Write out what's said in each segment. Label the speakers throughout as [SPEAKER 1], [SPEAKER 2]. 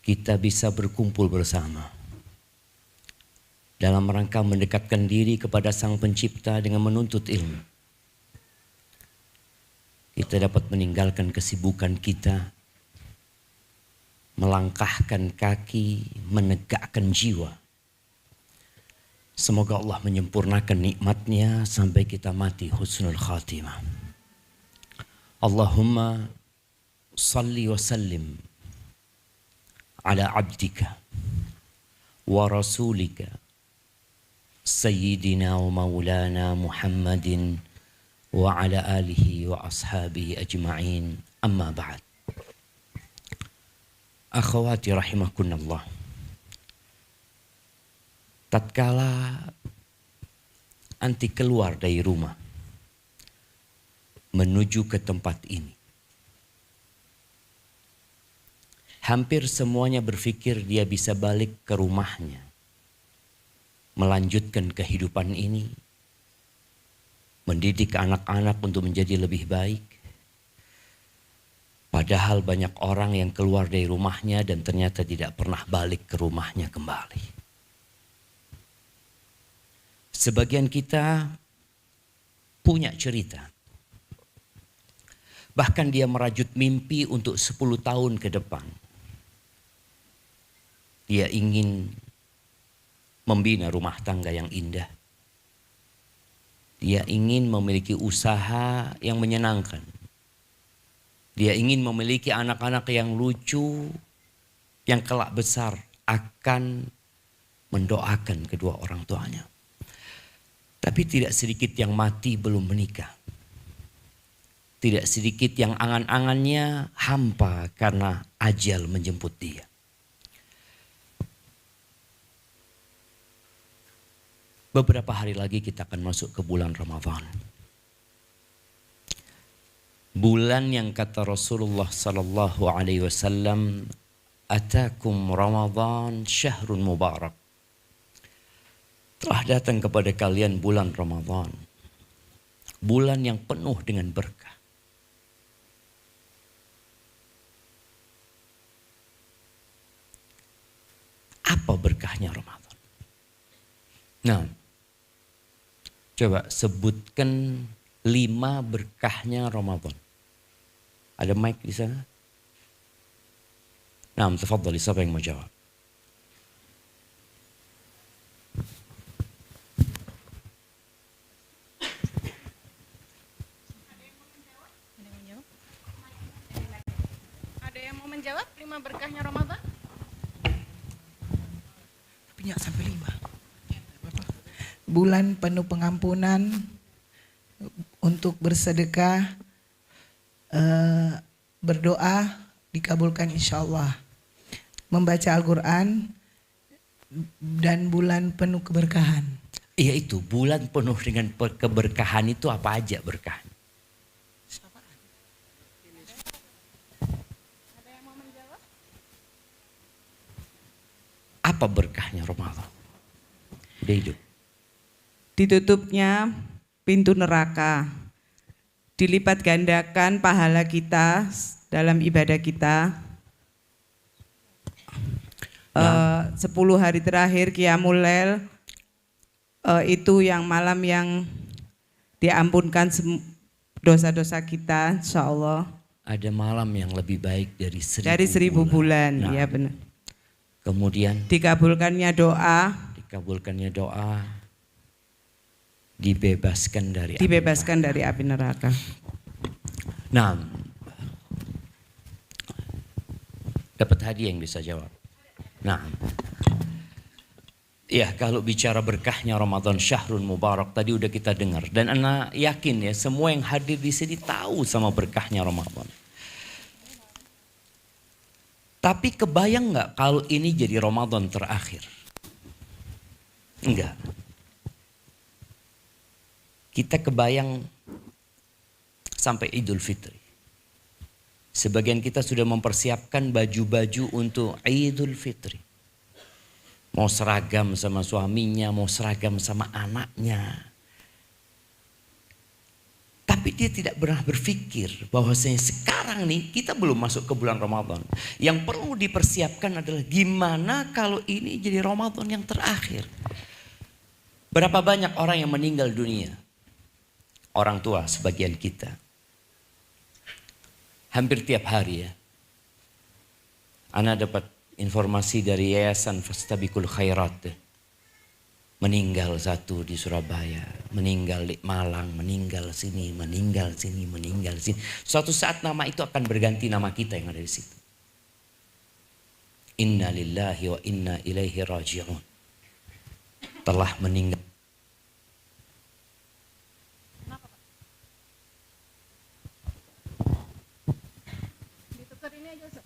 [SPEAKER 1] kita bisa berkumpul bersama dalam rangka mendekatkan diri kepada Sang Pencipta dengan menuntut ilmu. Kita dapat meninggalkan kesibukan kita, melangkahkan kaki, menegakkan jiwa. Semoga Allah menyempurnakan nikmatnya sampai kita mati husnul khatimah. Allahumma salli wa sallim ala abdika wa rasulika Sayyidina wa maulana Muhammadin wa ala alihi wa ashabihi ajma'in, amma ba'd. Akhwati rahimakunallah, tatkala anti keluar dari rumah menuju ke tempat ini, hampir semuanya berpikir dia bisa balik ke rumahnya, melanjutkan kehidupan ini, mendidik anak-anak untuk menjadi lebih baik. Padahal banyak orang yang keluar dari rumahnya dan ternyata tidak pernah balik ke rumahnya kembali. Sebagian kita punya cerita. Bahkan dia merajut mimpi untuk 10 tahun ke depan. Dia ingin membina rumah tangga yang indah. Dia ingin memiliki usaha yang menyenangkan. Dia ingin memiliki anak-anak yang lucu, yang kelak besar akan mendoakan kedua orang tuanya. Tapi tidak sedikit yang mati belum menikah. Tidak sedikit yang angan-angannya hampa karena ajal menjemput dia. Beberapa hari lagi kita akan masuk ke bulan Ramadan. Bulan yang kata Rasulullah sallallahu alaihi wasallam, "Atakum Ramadan syahrun mubarak." Telah datang kepada kalian bulan Ramadan. Bulan yang penuh dengan berkah. Apa berkahnya Ramadan? Nah, coba sebutkan 5 berkahnya Ramadan. Ada mic di sana? Nah, tafadhali, siapa yang mau jawab?
[SPEAKER 2] Ada yang mau menjawab 5 berkahnya Ramadan?
[SPEAKER 3] Tapi nggak sampai 5. Bulan penuh pengampunan, untuk bersedekah, berdoa dikabulkan insya Allah, membaca Al-Quran, dan bulan penuh keberkahan.
[SPEAKER 1] Iya, itu bulan penuh dengan keberkahan. Itu apa aja berkah?
[SPEAKER 2] Ada yang mau menjawab?
[SPEAKER 1] Apa berkahnya Ramadan? Udah hidup.
[SPEAKER 4] Ditutupnya pintu neraka, dilipat gandakan pahala kita dalam ibadah kita. 10 hari terakhir Qiyamul Lail, itu yang malam yang diampunkan dosa-dosa kita, insya Allah.
[SPEAKER 1] Ada malam yang lebih baik dari 1000
[SPEAKER 4] dari 1000 bulan.
[SPEAKER 1] Nah,
[SPEAKER 4] Ya benar.
[SPEAKER 1] kemudian
[SPEAKER 4] Dikabulkannya doa, dibebaskan dari api neraka.
[SPEAKER 1] Nah, dapat hadiah yang bisa jawab. Nah, ya, kalau bicara berkahnya Ramadan syahrun mubarak tadi udah kita dengar, dan ana yakin ya semua yang hadir di sini tahu sama berkahnya Ramadan. Tapi kebayang nggak kalau ini jadi Ramadan terakhir? Enggak. Kita kebayang sampai Idul Fitri. Sebagian kita sudah mempersiapkan baju-baju untuk Idul Fitri. Mau seragam sama suaminya, mau seragam sama anaknya. Tapi dia tidak pernah berpikir bahwasanya sekarang nih kita belum masuk ke bulan Ramadan. Yang perlu dipersiapkan adalah gimana kalau ini jadi Ramadan yang terakhir. Berapa banyak orang yang meninggal dunia? Orang tua sebagian kita. Hampir tiap hari ya. Ana dapat informasi dari Yayasan Fastabiqul Khairat. Meninggal satu di Surabaya, meninggal di Malang, meninggal sini, meninggal sini, meninggal sini. Suatu saat nama itu akan berganti nama kita yang ada di situ. Inna lillahi wa inna ilaihi raji'un. Telah meninggal.
[SPEAKER 2] Ditukar ini aja, Ustaz.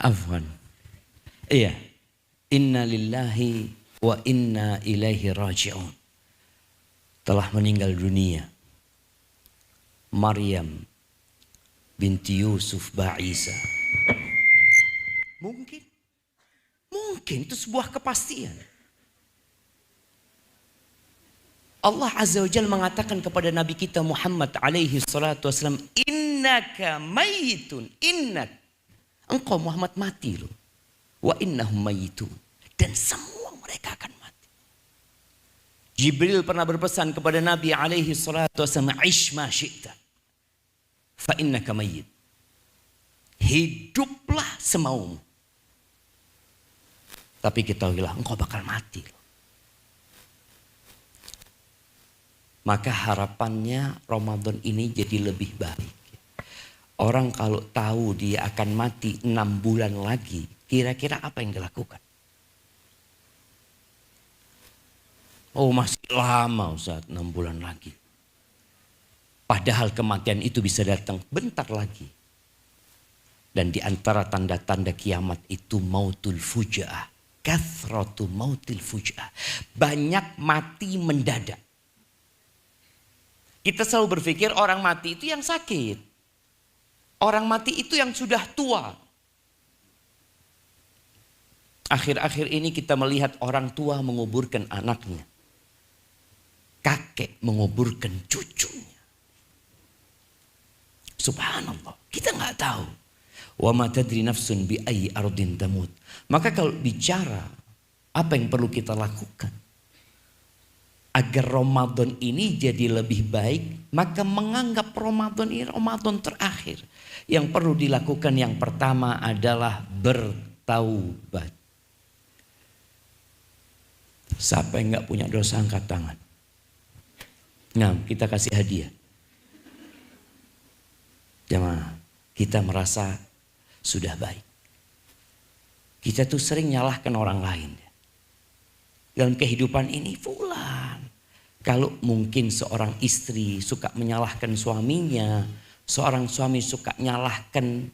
[SPEAKER 1] Afwan. Iya. Inna lillahi wa inna ilaihi raji'un. Telah meninggal dunia Maryam binti Yusuf Ba'isa. Mungkin itu sebuah kepastian. Allah Azza wa Jalla mengatakan kepada Nabi kita Muhammad alaihi salatu wasallam, innaka mayitun, engkau Muhammad mati loh. Wa innahum mayitun. Dan semua mereka akan mati. Jibril pernah berpesan kepada Nabi alaihi salatu wasallam, ish ma syi'ta. Fa innaka mayyit. Hiduplah semaumu. Tapi ketahuilah engkau bakal mati loh. Maka harapannya Ramadan ini jadi lebih baik. Orang kalau tahu dia akan mati 6 bulan lagi, kira-kira apa yang dilakukan? Oh masih lama Ustaz, 6 bulan lagi. Padahal kematian itu bisa datang bentar lagi. Dan di antara tanda-tanda kiamat itu mautul fuja'ah. Kathratu mautil fuja'ah. Banyak mati mendadak. Kita selalu berpikir orang mati itu yang sakit. Orang mati itu yang sudah tua. Akhir-akhir ini kita melihat orang tua menguburkan anaknya. Kakek menguburkan cucunya. Subhanallah. Kita nggak tahu. Wa ma tadri nafsun bi ayyi ardin tamut. Maka kalau bicara apa yang perlu kita lakukan agar Ramadan ini jadi lebih baik, maka menganggap Ramadan ini Ramadan terakhir. Yang perlu dilakukan yang pertama adalah bertaubat. Siapa yang nggak punya dosa angkat tangan. Nah, kita kasih hadiah. Jemaah, kita merasa sudah baik. Kita tuh sering nyalahkan orang lain. Dalam kehidupan ini fulan. Kalau mungkin seorang istri suka menyalahkan suaminya, seorang suami suka nyalahkan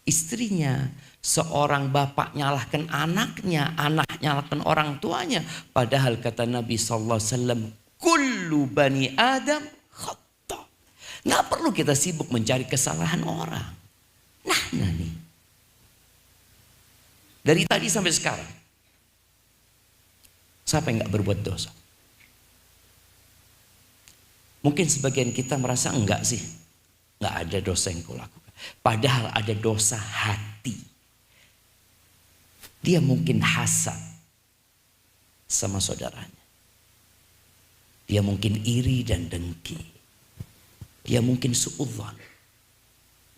[SPEAKER 1] istrinya, seorang bapak nyalahkan anaknya, anak nyalahkan orang tuanya. Padahal kata Nabi SAW, kullu bani Adam khata. Nggak perlu kita sibuk mencari kesalahan orang. Nah nih. Dari tadi sampai sekarang. Siapa yang nggak berbuat dosa? Mungkin sebagian kita merasa enggak sih. Nggak ada dosa yang kau lakukan. Padahal ada dosa hati. Dia mungkin hasad sama saudaranya. Dia mungkin iri dan dengki. Dia mungkin suudzon.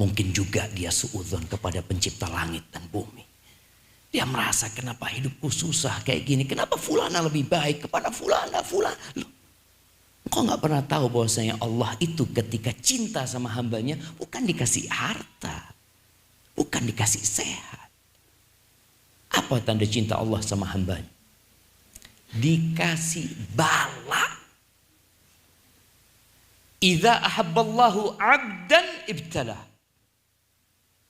[SPEAKER 1] Mungkin juga dia suudzon kepada pencipta langit dan bumi. Dia merasa kenapa hidupku susah kayak gini. Kenapa fulana lebih baik kepada fulana. Loh, engkau gak pernah tahu bahwasanya Allah itu ketika cinta sama hambanya bukan dikasih harta. Bukan dikasih sehat. Apa tanda cinta Allah sama hambanya? Dikasih bala. Idza ahabballahu abdan ibtalah.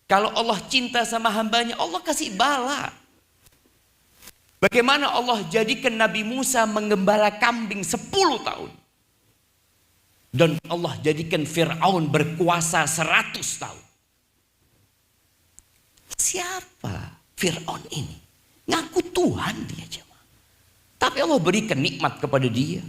[SPEAKER 1] Kalau Allah cinta sama hambanya, Allah kasih bala. Bagaimana Allah jadikan Nabi Musa menggembala kambing 10 tahun. Dan Allah jadikan Fir'aun berkuasa 100 tahun. Siapa Fir'aun ini? Ngaku Tuhan dia jemaah. Tapi Allah berikan nikmat kepada dia.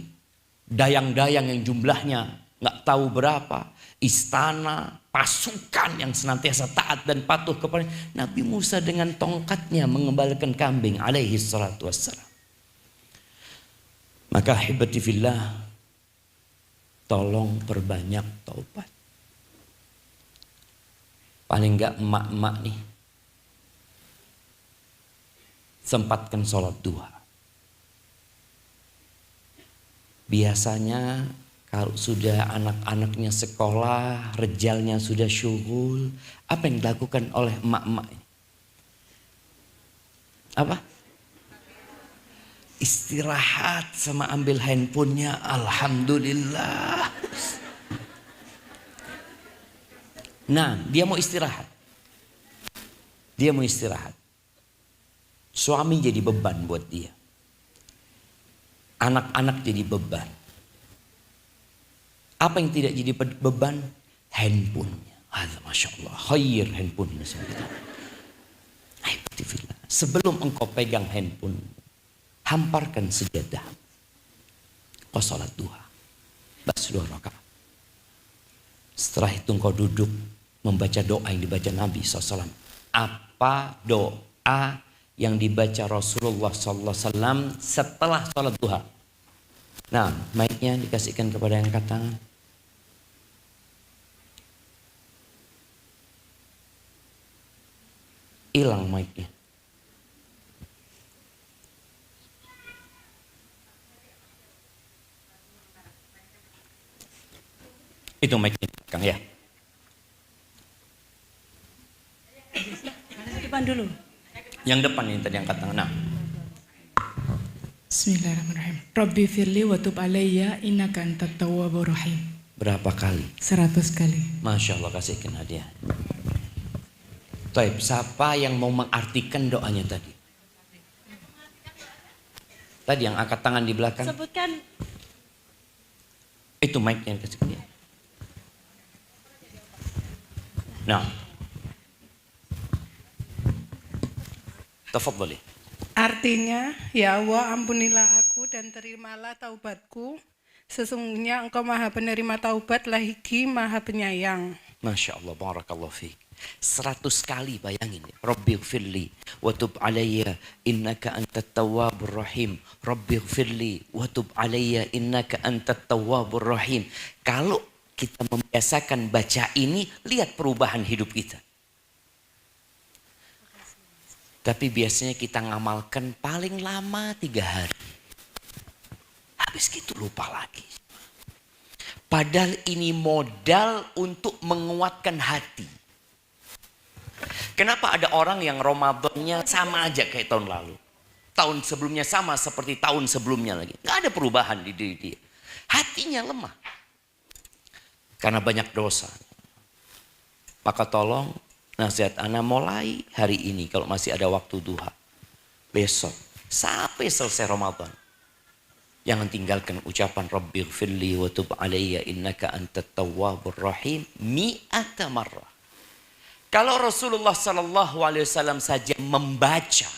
[SPEAKER 1] Dayang-dayang yang jumlahnya nggak tahu berapa. Istana, pasukan yang senantiasa taat dan patuh kepada Nabi Musa dengan tongkatnya mengembalikan kambing alaihi salatu wassalam. Maka hibati fillah, tolong perbanyak taubat. Paling enggak emak-emak nih, sempatkan sholat duha. Biasanya kalau sudah anak-anaknya sekolah, rejalnya sudah syughul, apa yang dilakukan oleh emak-emak? Apa? Istirahat sama ambil handphonenya. Alhamdulillah. Nah, dia mau istirahat. Dia mau istirahat. Suami jadi beban buat dia. Anak-anak jadi beban. Apa yang tidak jadi beban? Handphonenya. Masya Allah. Khair handphonenya. Sebelum engkau pegang handphone, hamparkan sejadah. Kau sholat duha. Baca 2 rakaat. Setelah itu engkau duduk membaca doa yang dibaca Nabi SAW. Apa doa yang dibaca Rasulullah SAW setelah sholat duha? Nah, mic-nya dikasihkan kepada yang angkat tangan. Hilang mic-nya. Itu mic-nya, Kang ya.
[SPEAKER 2] Depan dulu.
[SPEAKER 1] Yang depan ini tadi angkat tangan. Nah,
[SPEAKER 2] Bismillahirrahmanirrahim. Rabbi firli wa tub alayya innaka antat tawwabur rahim.
[SPEAKER 1] berapa kali?
[SPEAKER 2] 100 kali.
[SPEAKER 1] Masya Allah, kasihkan hadiah. Taib, siapa yang mau mengartikan doanya tadi? Tadi yang angkat tangan di belakang.
[SPEAKER 2] Sebutkan.
[SPEAKER 1] Itu mic yang kasih dia. Nah, tafadhali.
[SPEAKER 5] Artinya, ya Allah ampunilah aku dan terimalah taubatku. Sesungguhnya engkau maha penerima taubat lagi maha penyayang.
[SPEAKER 1] Masya Allah, barakallahu fiik. 100 kali bayangin. Rabbighfirli wa tub alayya innaka antat tawwabur rahim. Rabbighfirli wa tub alayya innaka antat tawwabur rahim. Kalau kita membiasakan baca ini, lihat perubahan hidup kita. Tapi biasanya kita ngamalkan paling lama 3 hari. Habis gitu lupa lagi. Padahal ini modal untuk menguatkan hati. Kenapa ada orang yang Ramadannya sama aja kayak tahun lalu? Tahun sebelumnya sama seperti tahun sebelumnya lagi. Gak ada perubahan di diri dia. Hatinya lemah. Karena banyak dosa. Maka tolong nasihat ana mulai hari ini kalau masih ada waktu duha. Besok sampai selesai Ramadan. Jangan tinggalkan ucapan Rabbighfirli wa tub alayya innaka antat tawwabur rahim 100 marrah. Kalau Rasulullah SAW saja membaca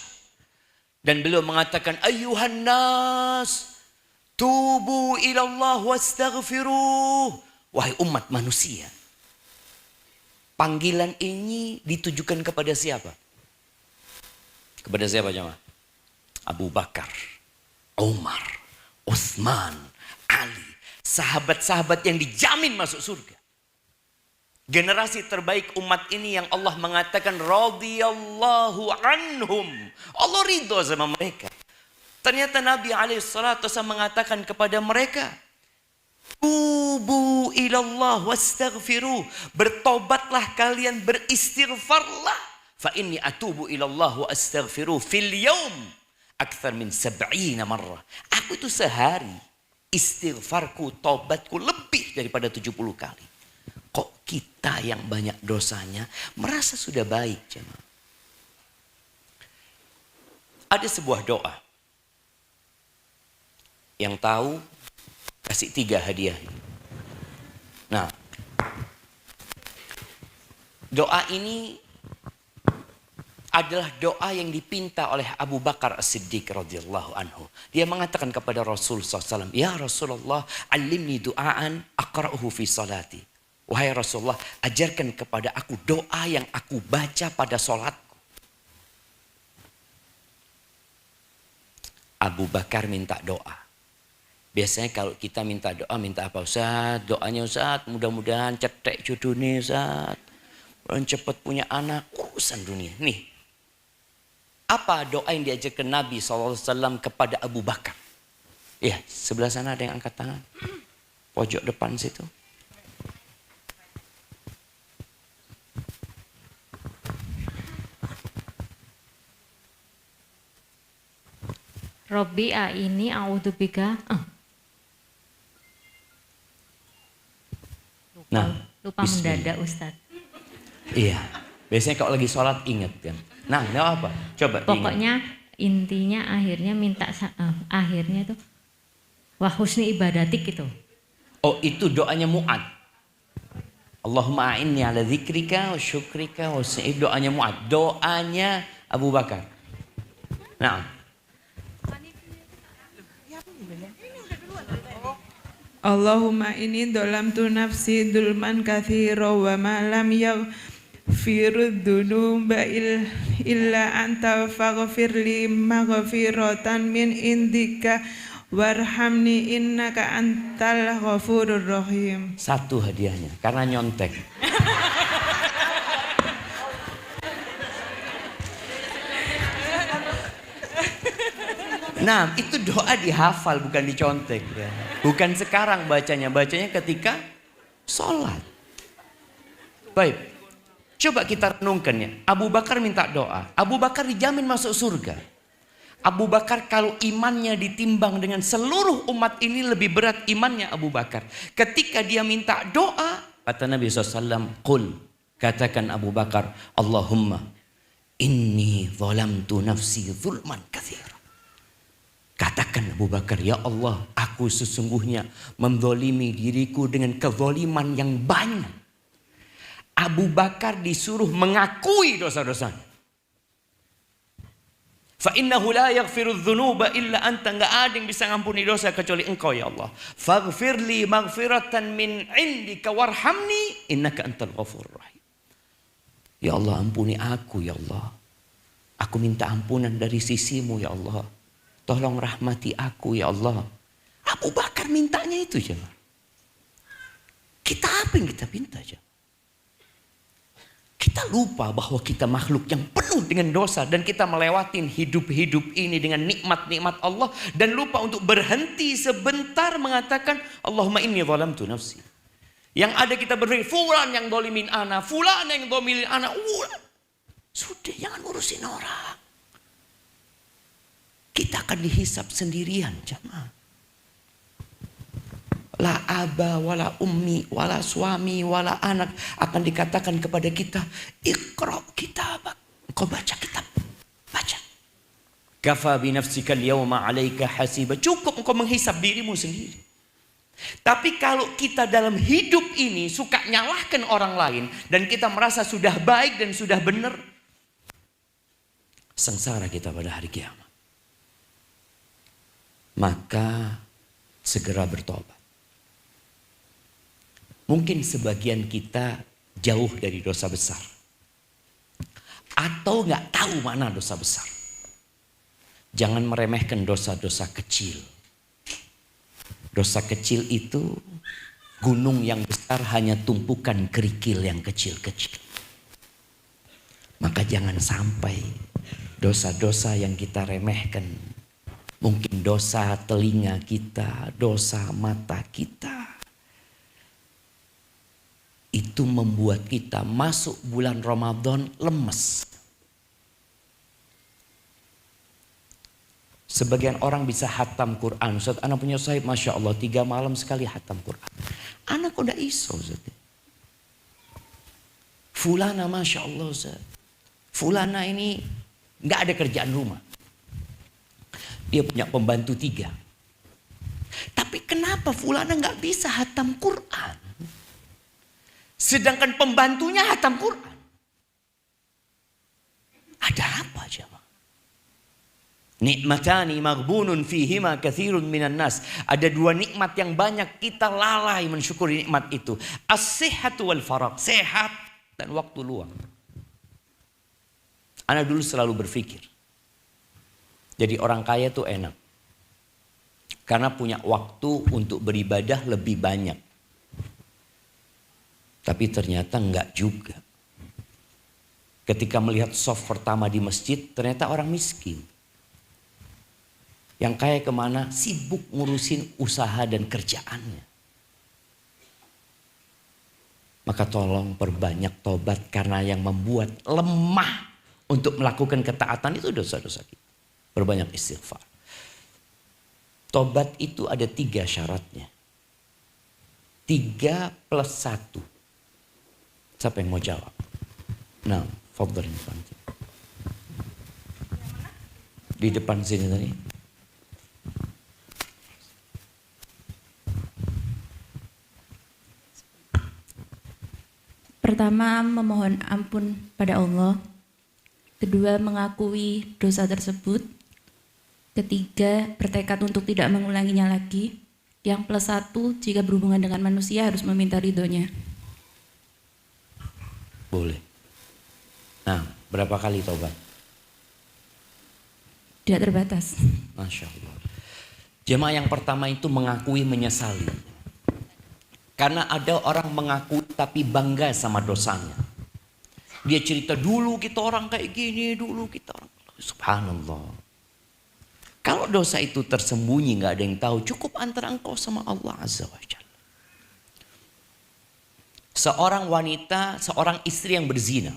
[SPEAKER 1] dan beliau mengatakan ayuhan nas tubu ilallah wastaghfiruh, wahai umat manusia. Panggilan ini ditujukan kepada siapa? Kepada siapa jemaah? Abu Bakar, Umar, Utsman, Ali, sahabat-sahabat yang dijamin masuk surga. Generasi terbaik umat ini yang Allah mengatakan radhiyallahu anhum. Allah ridho sama mereka. Ternyata Nabi alaihissalatu wasallam mengatakan kepada mereka, tubu ilallah wastaghfiru. Bertobatlah kalian, beristighfarlah. Fa inni atubu ilallah wa astaghfiru fil yaum akthar min 70 marrah. Aku itu sehari istighfarku, tobatku lebih daripada 70 kali. Kok kita yang banyak dosanya merasa sudah baik, jemaah? Ada sebuah doa. Yang tahu kasih 3 hadiah. Nah, doa ini adalah doa yang dipinta oleh Abu Bakar As-Siddiq radhiyallahu anhu. Dia mengatakan kepada Rasul SAW, "Ya Rasulullah, alimni du'aan aqra'uhu fi salati." Wahai Rasulullah, ajarkan kepada aku doa yang aku baca pada salatku. Abu Bakar minta doa. Biasanya kalau kita minta doa, minta apa? Ustaz, doanya Ustaz, mudah-mudahan cetek jodohnya Ustaz. Dan cepat punya anak, urusan dunia. Nih, apa doa yang diajarkan Nabi SAW kepada Abu Bakar? Ya, sebelah sana ada yang angkat tangan. Pojok depan situ.
[SPEAKER 6] Robbi ini a'udzubika. Lupa mendadak Ustadz.
[SPEAKER 1] Iya, biasanya kalau lagi sholat ingat kan. Nah, nggak apa, coba.
[SPEAKER 6] Pokoknya intinya akhirnya minta akhirnya itu wa husni ibadatik gitu.
[SPEAKER 1] Oh, itu doanya Mu'ad. Allahumma a'inni ala dzikrika wa syukrika wa husni. Doanya Mu'ad, doanya Abu Bakar. Nah,
[SPEAKER 4] Allahumma inni dolamtu nafsi dulman katsira wa ma lam yaghfir dzunuba illa anta faghfirli maghfiratan min indika warhamni innaka antal ghafurur rahim.
[SPEAKER 1] satu hadiahnya karena nyontek. Nah, itu doa dihafal bukan dicontek ya. Bukan sekarang bacanya ketika sholat. Baik, coba kita renungkan ya. Abu Bakar minta doa. Abu Bakar dijamin masuk surga. Abu Bakar kalau imannya ditimbang dengan seluruh umat ini lebih berat imannya Abu Bakar. Ketika dia minta doa, kata Nabi SAW, "Qul," katakan Abu Bakar, "Allahumma inni zalamtu nafsi zulman katsira." Katakan Abu Bakar, "Ya Allah, aku sesungguhnya menzalimi diriku dengan kezaliman yang banyak." Abu Bakar disuruh mengakui dosa-dosanya. Fa innahu la yaghfiru dzunuba illa anta, enggak ada yang bisa ngampuni dosa kecuali Engkau ya Allah. Faghfirli maghfiratan min indika warhamni innaka antal ghafurur rahim. Ya Allah, ampuni aku ya Allah. Aku minta ampunan dari sisimu ya Allah. Tolong rahmati aku ya Allah. Abu Bakar mintanya itu jemaah. Kita apa yang kita minta jemaah? Kita lupa bahwa kita makhluk yang penuh dengan dosa dan kita melewatin hidup-hidup ini dengan nikmat-nikmat Allah dan lupa untuk berhenti sebentar mengatakan Allahumma inni zalamtu nafsi. Yang ada kita berpikir fulan yang dolimin ana, fulan yang dolimin ana. Sudah, jangan urusin orang. Kita akan dihisap sendirian jemaah. La aba, wala ummi, wala suami, wala anak. Akan dikatakan kepada kita, Iqra kitabak. Engkau baca kitab. Baca. Kafa binafsika al-yawma alaika hasiba. Cukup engkau menghisap dirimu sendiri. Tapi kalau kita dalam hidup ini suka nyalahkan orang lain. Dan kita merasa sudah baik dan sudah benar. Sengsara kita pada hari kiamat. Maka segera bertobat. Mungkin sebagian kita jauh dari dosa besar. Atau gak tahu mana dosa besar. Jangan meremehkan dosa-dosa kecil. Dosa kecil itu gunung yang besar hanya tumpukan kerikil yang kecil-kecil. Maka jangan sampai dosa-dosa yang kita remehkan. Mungkin dosa telinga kita, dosa mata kita. Itu membuat kita masuk bulan Ramadan lemes. Sebagian orang bisa hatam Quran. Ustaz, anak punya sahib, Masya Allah, 3 malam sekali hatam Quran. Anak udah iso, Ustaz. Fulana, Masya Allah, Ustaz. Fulana ini gak ada kerjaan rumah. Dia punya pembantu 3. Tapi kenapa fulana gak bisa hatam Quran? Sedangkan pembantunya hatam Quran. Ada apa jemaah? Nikmatani maghbunun fihima katsirun minan nas. Ada dua nikmat yang banyak kita lalai mensyukuri nikmat itu. As-sihhatu wal faragh, sehat dan waktu luang. Ana dulu selalu berpikir, jadi orang kaya itu enak. Karena punya waktu untuk beribadah lebih banyak. Tapi ternyata enggak juga. Ketika melihat shaf pertama di masjid, ternyata orang miskin. Yang kaya kemana? Sibuk ngurusin usaha dan kerjaannya. Maka tolong perbanyak tobat, karena yang membuat lemah untuk melakukan ketaatan itu dosa-dosa kita. Perbanyak istighfar. Tobat itu ada 3 syaratnya. 3 plus 1. Siapa yang mau jawab? Nah, fadhal di depan sini tadi.
[SPEAKER 7] Pertama, memohon ampun pada Allah. Kedua, mengakui dosa tersebut. Ketiga, bertekad untuk tidak mengulanginya lagi. Yang plus 1, jika berhubungan dengan manusia harus meminta ridhonya.
[SPEAKER 1] Boleh. Nah, berapa kali tobat?
[SPEAKER 7] Tidak terbatas.
[SPEAKER 1] Masya Allah. Jemaah yang pertama itu mengakui menyesali. Karena ada orang mengakui tapi bangga sama dosanya. Dia cerita, dulu kita orang kayak gini, dulu kita orang. Subhanallah. Kalau dosa itu tersembunyi, gak ada yang tahu, cukup antara engkau sama Allah Azza wa Jalla. Seorang wanita, seorang istri yang berzina.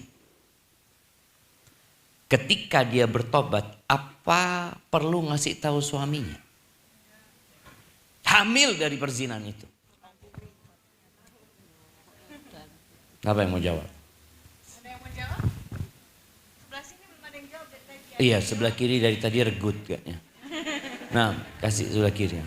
[SPEAKER 1] Ketika dia bertobat, apa perlu ngasih tahu suaminya? Hamil dari perzinahan itu. Apa yang mau jawab? Ada yang mau jawab? Sebelah sini belum ada yang jawab dari tadi. Iya, sebelah kiri dari tadi regut kayaknya. Nah, kasih sebelah kiri.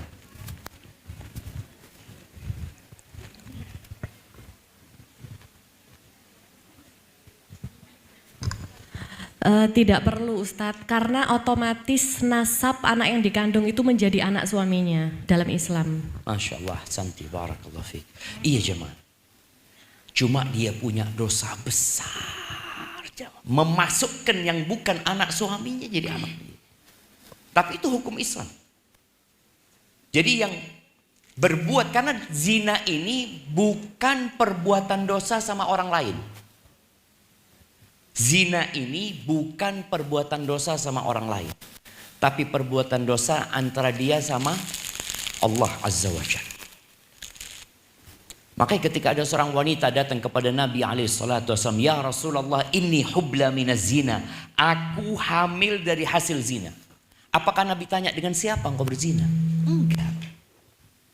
[SPEAKER 8] Tidak perlu Ustadz, karena otomatis nasab anak yang dikandung itu menjadi anak suaminya dalam Islam.
[SPEAKER 1] Masya Allah, santi barakallah fiik. Iya jemaah. Cuma dia punya dosa besar. Memasukkan yang bukan anak suaminya jadi anak dia. Tapi itu hukum Islam. Jadi yang berbuat, karena zina ini bukan perbuatan dosa sama orang lain. Zina ini bukan perbuatan dosa sama orang lain. Tapi perbuatan dosa antara dia sama Allah Azza wa Jalla. Makanya ketika ada seorang wanita datang kepada Nabi SAW, ya Rasulullah, inni hubla minaz zina. Aku hamil dari hasil zina. Apakah Nabi tanya, dengan siapa engkau berzina? Enggak.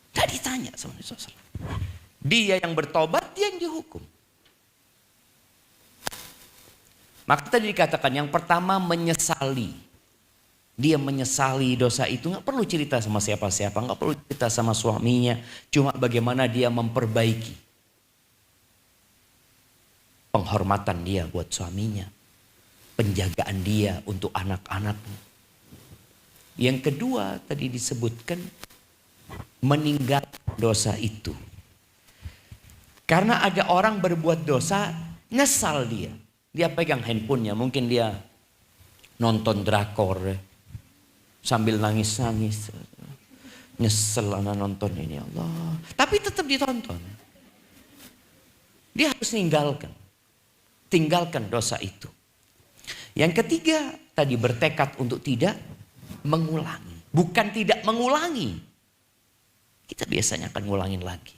[SPEAKER 1] Tidak ditanya sama Nabi SAW. Dia yang bertobat, dia yang dihukum. Maka tadi dikatakan yang pertama menyesali. Dia menyesali dosa itu, nggak perlu cerita sama siapa-siapa, nggak perlu cerita sama suaminya, cuma bagaimana dia memperbaiki penghormatan dia buat suaminya, penjagaan dia untuk anak-anaknya. Yang kedua tadi disebutkan meninggal dosa itu. Karena ada orang berbuat dosa, nyesal dia. Dia pegang handphonenya, mungkin dia nonton drakor sambil nangis-nangis. Nyesel anak nonton ini, Allah. Tapi tetap ditonton. Dia harus tinggalkan dosa itu. Yang ketiga tadi bertekad untuk tidak mengulangi. Bukan tidak mengulangi. Kita biasanya akan ngulangin lagi.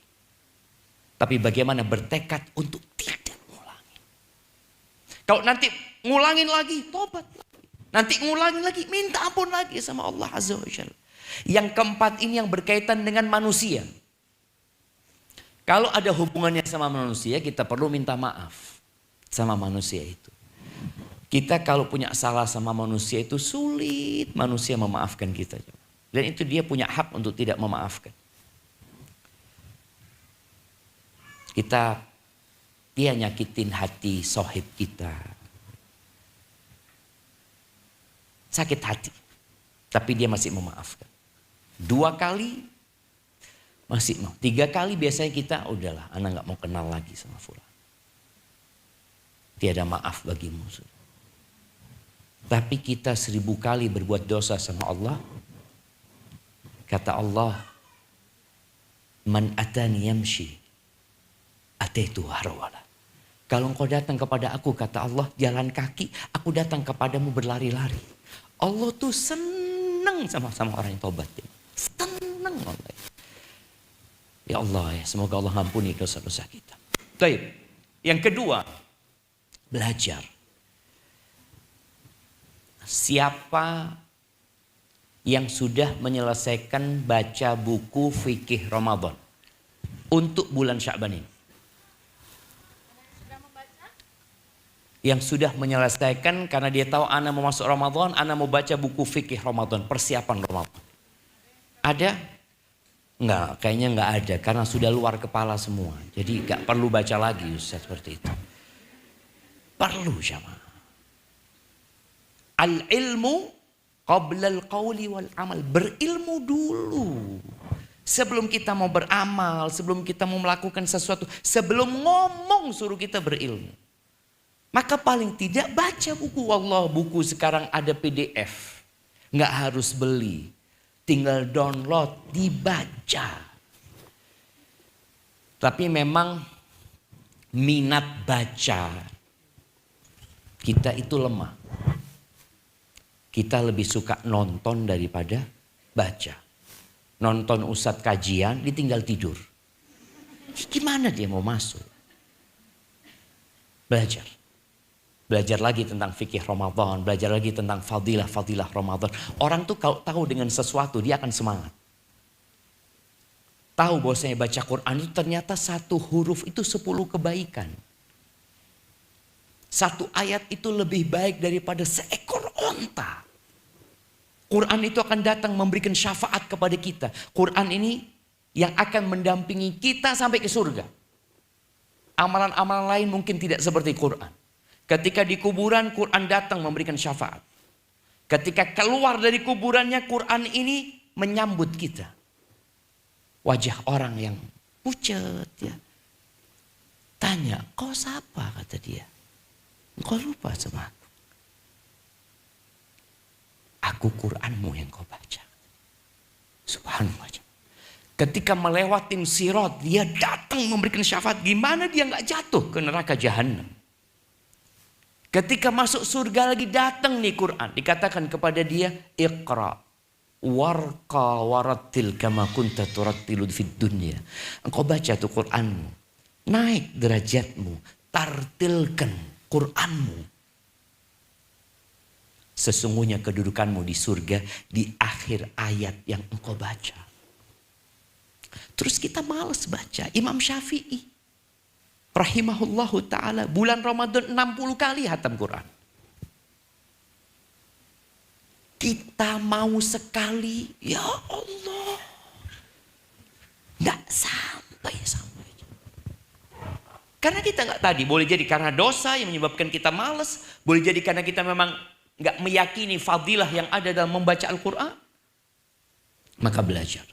[SPEAKER 1] Tapi bagaimana bertekad untuk tidak mengulangi. Kalau nanti ngulangin lagi, tobat. Nanti ngulangin lagi, minta ampun lagi sama Allah Azza wa Jalla. Yang keempat ini yang berkaitan dengan manusia. Kalau ada hubungannya sama manusia, kita perlu minta maaf sama manusia itu. Kita kalau punya salah sama manusia itu sulit manusia memaafkan kita. Dan itu dia punya hak untuk tidak memaafkan. Kita dia nyakitin hati sohib kita. Sakit hati. Tapi dia masih memaafkan. 2 kali masih mau. 3 kali biasanya kita udahlah, anak gak mau kenal lagi sama fulan. Tiada maaf bagimu. Tapi kita 1000 kali berbuat dosa sama Allah. Kata Allah, man atani yamshi ataitu harwala. Kalau engkau datang kepada aku, kata Allah, jalan kaki, aku datang kepadamu berlari-lari. Allah tuh senang sama orang yang tobat. Senang Allah. Ya Allah ya, semoga Allah ampuni dosa-dosa kita. Baik. Yang kedua, belajar. Siapa yang sudah menyelesaikan baca buku fikih Ramadan untuk bulan Sya'ban ini? Yang sudah menyelesaikan karena dia tahu anak mau masuk Ramadan, anak mau baca buku fikih Ramadan, persiapan Ramadan. Ada? Enggak, kayaknya enggak ada karena sudah luar kepala semua. Jadi enggak perlu baca lagi Ustaz seperti itu. Perlu jamaah. Al-ilmu qabla al-qawli wal-amal. Berilmu dulu. Sebelum kita mau beramal, sebelum kita mau melakukan sesuatu, sebelum ngomong suruh kita berilmu. Maka paling tidak baca buku. Allah, buku sekarang ada PDF. Nggak harus beli. Tinggal download, dibaca. Tapi memang minat baca kita itu lemah. Kita lebih suka nonton daripada baca. Nonton ustadz kajian, ditinggal tidur. Gimana dia mau masuk? Belajar. Belajar lagi tentang fikih Ramadan. Belajar lagi tentang fadilah Ramadan. Orang tuh kalau tahu dengan sesuatu, dia akan semangat. Tahu bahwasanya baca Quran itu ternyata 1 huruf itu 10 kebaikan. 1 ayat itu lebih baik daripada seekor onta. Quran itu akan datang memberikan syafaat kepada kita. Quran ini yang akan mendampingi kita sampai ke surga. Amalan-amalan lain mungkin tidak seperti Quran. Ketika di kuburan, Quran datang memberikan syafaat. Ketika keluar dari kuburannya, Quran ini menyambut kita. Wajah orang yang pucat ya. Tanya, kau siapa? Kata dia. Kau lupa sama aku. Aku Quranmu yang kau baca. Subhanallah. Ketika melewatin sirat, dia datang memberikan syafaat. Gimana dia gak jatuh ke neraka jahanam? Ketika masuk surga lagi datang nih Quran. Dikatakan kepada dia, Iqra warqa warattil kama kunta turattilu fid dunya. Engkau baca tuh Quranmu. Naik derajatmu. Tartilkan Quranmu. Sesungguhnya kedudukanmu di surga di akhir ayat yang engkau baca. Terus kita malas baca. Imam Syafi'i rahimahullahu ta'ala bulan Ramadan 60 kali hatam Quran. Kita mau sekali, ya Allah. Nggak sampai. Karena kita nggak tadi, boleh jadi karena dosa yang menyebabkan kita malas. Boleh jadi karena kita memang nggak meyakini fadilah yang ada dalam membaca Al-Quran. Maka belajar.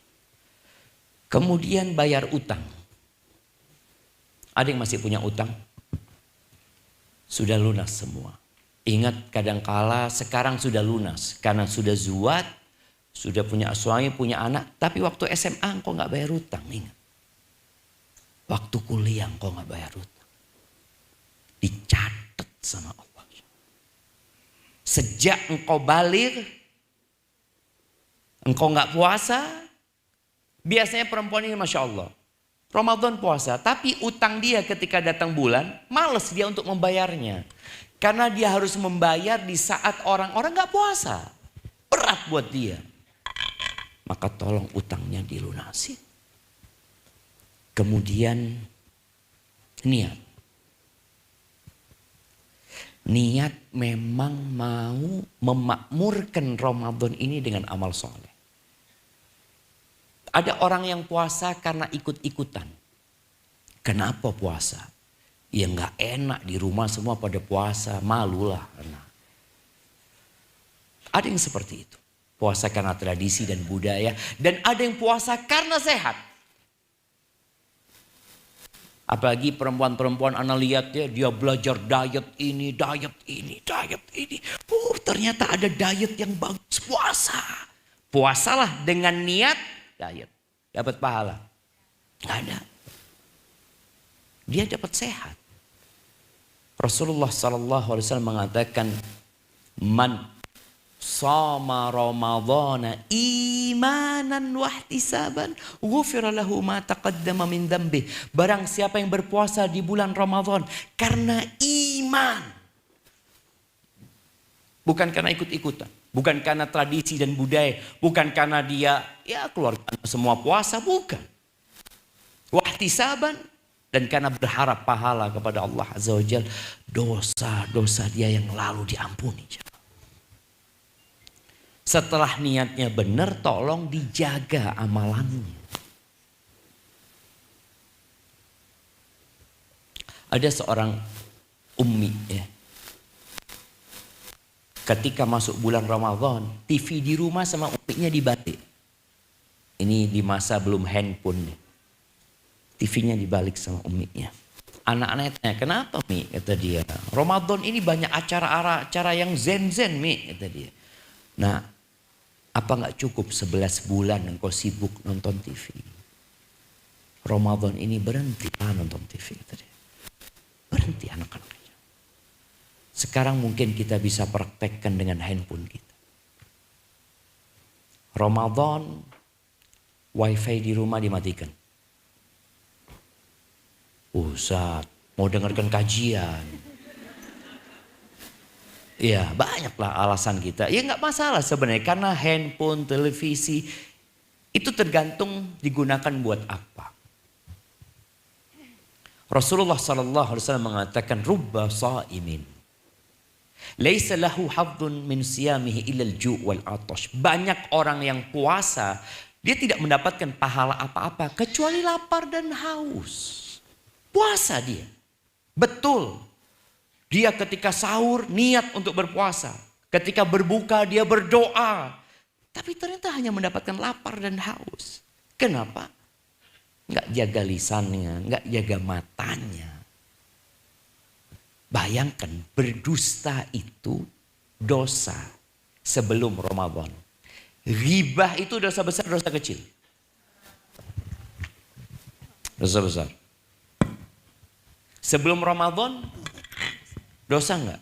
[SPEAKER 1] Kemudian bayar utang. Ada yang masih punya utang? Sudah lunas semua. Ingat kadangkala sekarang sudah lunas. Karena sudah zuat, sudah punya suami, punya anak. Tapi waktu SMA engkau nggak bayar utang. Ingat. Waktu kuliah engkau nggak bayar utang. Dicatat sama Allah. Sejak engkau balik, engkau nggak puasa. Biasanya perempuan ini Masya Allah. Ramadan puasa, tapi utang dia ketika datang bulan, males dia untuk membayarnya. Karena dia harus membayar di saat orang-orang gak puasa. Berat buat dia. Maka tolong utangnya dilunasi. Kemudian niat. Niat memang mau memakmurkan Ramadan ini dengan amal soleh. Ada orang yang puasa karena ikut-ikutan. Kenapa puasa? Ya nggak enak di rumah semua pada puasa, malulah anak. Ada yang seperti itu. Puasa karena tradisi dan budaya. Dan ada yang puasa karena sehat. Apalagi perempuan-perempuan anak lihat ya, dia belajar diet ini, diet ini, diet ini. Ternyata ada diet yang bagus, puasa. Puasalah dengan niat diet. Dapat pahala. Nggak ada. Dia dapat sehat. Rasulullah SAW mengatakan, man sama Ramadhana imanan wahtisaban ghufira lahu ma taqaddama min dhanbi. Barang siapa yang berpuasa di bulan Ramadan karena iman, bukan karena ikut-ikutan, bukan karena tradisi dan budaya, bukan karena dia ya keluarga semua puasa, bukan. Wahtisaban, dan karena berharap pahala kepada Allah Azza wa Jalla, dosa-dosa dia yang lalu diampuni. Setelah niatnya benar, tolong dijaga amalannya. Ada seorang ummi ya. Ketika masuk bulan Ramadan, TV di rumah sama umminya dibalik. Ini di masa belum handphone. TV-nya dibalik sama umminya. Anak-anaknya tanya, kenapa Mi? Kata dia. Ramadan ini banyak acara-acara yang zen-zen Mi, kata dia. Nah, apa nggak cukup 11 bulan engkau sibuk nonton TV? Ramadan ini berhenti nonton TV. Kata dia. Berhenti anak-anaknya. Sekarang mungkin kita bisa praktekkan dengan handphone kita. Ramadan, wifi di rumah dimatikan. Ustaz, mau dengarkan kajian. Ya banyaklah alasan kita. Ya nggak masalah sebenarnya. Karena handphone, televisi itu tergantung digunakan buat apa. Rasulullah SAW mengatakan rubba sa'imin laisa lahu hadzun min siyamihi illal ju' wal atash. Banyak orang yang puasa, dia tidak mendapatkan pahala apa-apa kecuali lapar dan haus. Puasa dia. Betul. Dia ketika sahur niat untuk berpuasa. Ketika berbuka dia berdoa. Tapi ternyata hanya mendapatkan lapar dan haus. Kenapa? Nggak jaga lisannya, nggak jaga matanya. Bayangkan berdusta itu dosa sebelum Ramadan. Ghibah itu dosa besar, dosa kecil. Dosa besar. Sebelum Ramadan dosa enggak?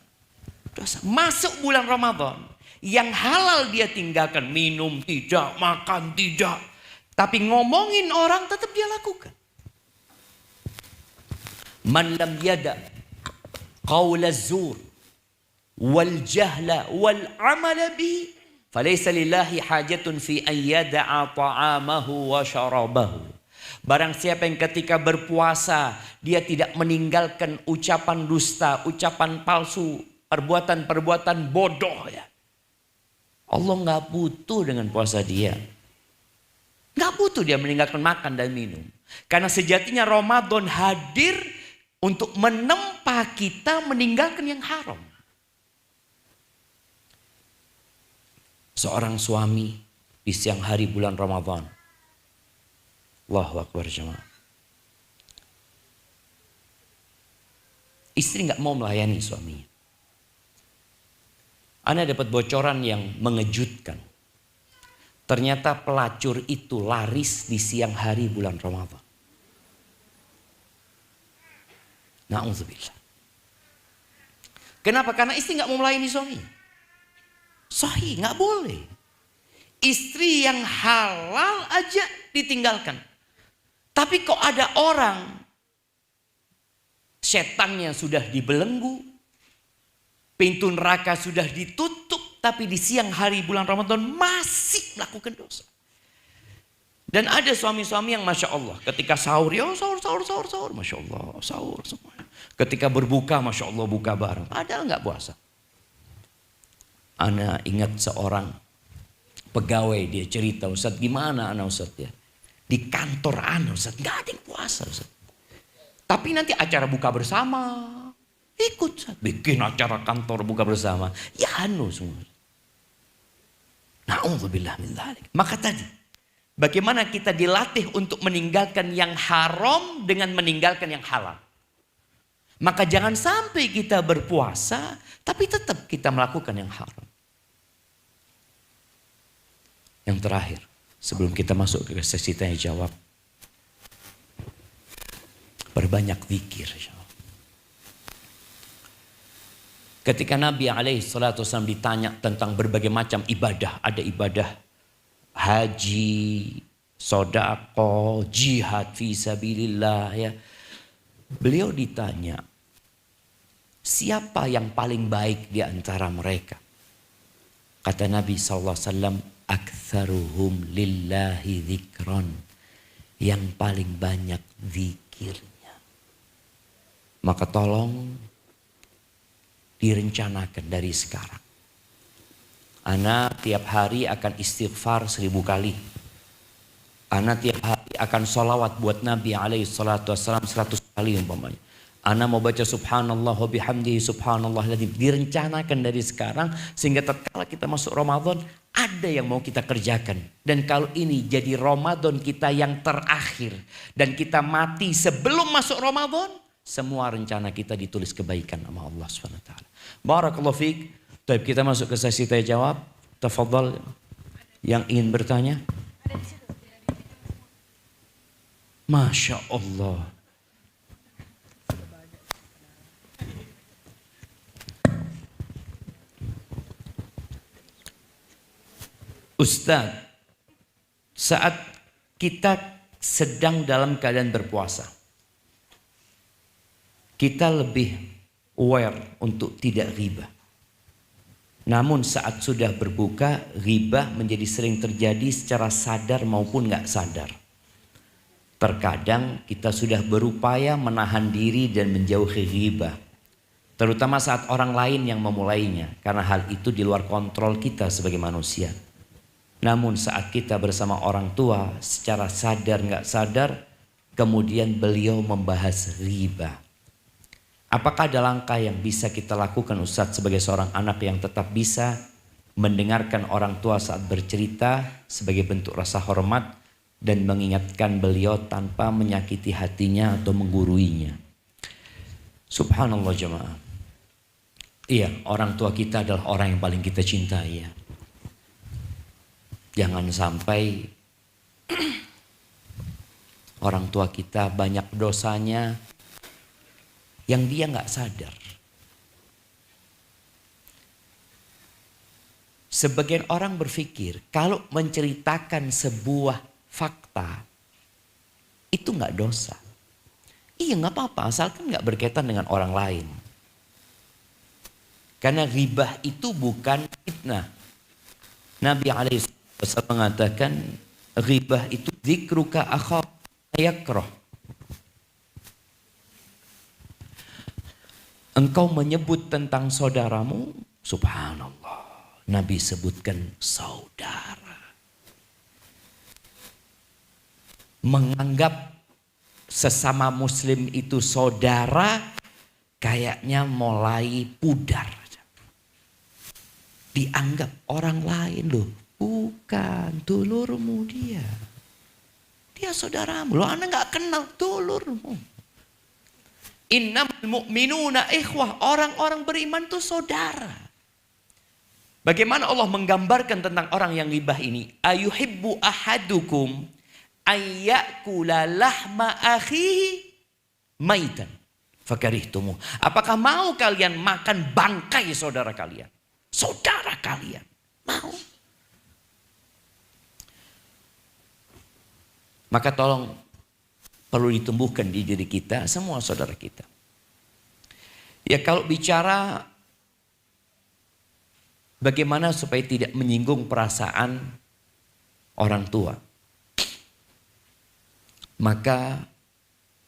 [SPEAKER 1] Dosa. Masuk bulan Ramadan, yang halal dia tinggalkan, minum tidak, makan tidak. Tapi ngomongin orang tetap dia lakukan. Man lam yada qaula zur wal jahla wal amala bihi falaysa lillahi hajatun fi an yada'a ta'amahu wa syarabahu. Barang siapa yang ketika berpuasa dia tidak meninggalkan ucapan dusta, ucapan palsu, perbuatan-perbuatan bodoh ya. Allah nggak butuh dengan puasa dia. Nggak butuh dia meninggalkan makan dan minum. Karena sejatinya Ramadan hadir untuk menempa kita meninggalkan yang haram. Seorang suami di siang hari bulan Ramadan. Allahu Akbar jemaah. Istri nggak mau melayani suaminya. Ana dapat bocoran yang mengejutkan. Ternyata pelacur itu laris di siang hari bulan Ramadan. Na'udzubillah. Kenapa? Karena istri nggak mau melayani suaminya. Sahih, nggak boleh. Istri yang halal aja ditinggalkan. Tapi kok ada orang setannya sudah dibelenggu, pintu neraka sudah ditutup, tapi di siang hari bulan Ramadan masih melakukan dosa. Dan ada suami-suami yang Masya Allah ketika sahur, ya sahur, Masya Allah, sahur semua. Ketika berbuka, Masya Allah buka bareng, padahal nggak puasa. Ana ingat seorang pegawai, dia cerita, Ustaz gimana Ana Ustaz ya? Di kantor Ana Ustaz, nggak ada yang puasa Ustaz. Tapi nanti acara buka bersama, ikut. Bikin acara kantor buka bersama, ya anu semua. Na'udzubillah min dzalik. Maka tadi, bagaimana kita dilatih untuk meninggalkan yang haram dengan meninggalkan yang halal. Maka jangan sampai kita berpuasa, tapi tetap kita melakukan yang haram. Yang terakhir, sebelum kita masuk ke sesi tanya jawab, perbanyak zikir. Ketika Nabi SAW ditanya tentang berbagai macam ibadah, ada ibadah haji, sedekah, jihad fi sabilillah, ya. Beliau ditanya, siapa yang paling baik di antara mereka? Kata Nabi SAW, aktsaruhum lillahi dzikran, yang paling banyak zikirnya. Maka tolong direncanakan dari sekarang. Ana tiap hari akan istighfar 1000 kali. Ana tiap hari akan sholawat buat Nabi SAW 100 kali umpamanya. Ana mau baca subhanallah wa bihamdihi subhanallah ladzim. Direncanakan dari sekarang sehingga tatkala kita masuk Ramadan ada yang mau kita kerjakan. Dan kalau ini jadi Ramadan kita yang terakhir dan kita mati sebelum masuk Ramadan, semua rencana kita ditulis kebaikan sama Allah SWT. Barakallahu fiik. Baik, kita masuk ke sesi tanya jawab. Tafadhal yang ingin bertanya. Masya Allah. Ustaz, saat kita sedang dalam keadaan berpuasa, kita lebih aware untuk tidak ghibah. Namun saat sudah berbuka, ghibah menjadi sering terjadi secara sadar maupun nggak sadar. Terkadang kita sudah berupaya menahan diri dan menjauhi ghibah, terutama saat orang lain yang memulainya, karena hal itu di luar kontrol kita sebagai manusia. Namun saat kita bersama orang tua, secara sadar nggak sadar, kemudian beliau membahas ghibah. Apakah ada langkah yang bisa kita lakukan Ustadz sebagai seorang anak yang tetap bisa mendengarkan orang tua saat bercerita sebagai bentuk rasa hormat dan mengingatkan beliau tanpa menyakiti hatinya atau mengguruinya? Subhanallah jemaah. Iya, orang tua kita adalah orang yang paling kita cintai ya. Jangan sampai orang tua kita banyak dosanya yang dia nggak sadar. Sebagian orang berpikir kalau menceritakan sebuah fakta itu nggak dosa. Iya nggak apa-apa asalkan nggak berkaitan dengan orang lain. Karena ghibah itu bukan fitnah. Nabi SAW mengatakan ghibah itu dzikruka akhaka yakrah. Engkau menyebut tentang saudaramu, subhanallah. Nabi sebutkan saudara. Menganggap sesama muslim itu saudara kayaknya mulai pudar. Dianggap orang lain loh. Bukan, dulurmu dia. Dia saudaramu. Loh Anda gak kenal dulurmu. Innamal mu'minuna ikhwah. Orang-orang beriman itu saudara. Bagaimana Allah menggambarkan tentang orang yang ghibah ini? Ayuhibbu ahadukum ayyakula lahma akhihi maitan fakarihtumu. Apakah mau kalian makan bangkai saudara kalian? Saudara kalian. Mau? Maka tolong perlu ditumbuhkan di diri kita, semua saudara kita. Ya kalau bicara bagaimana supaya tidak menyinggung perasaan orang tua. Maka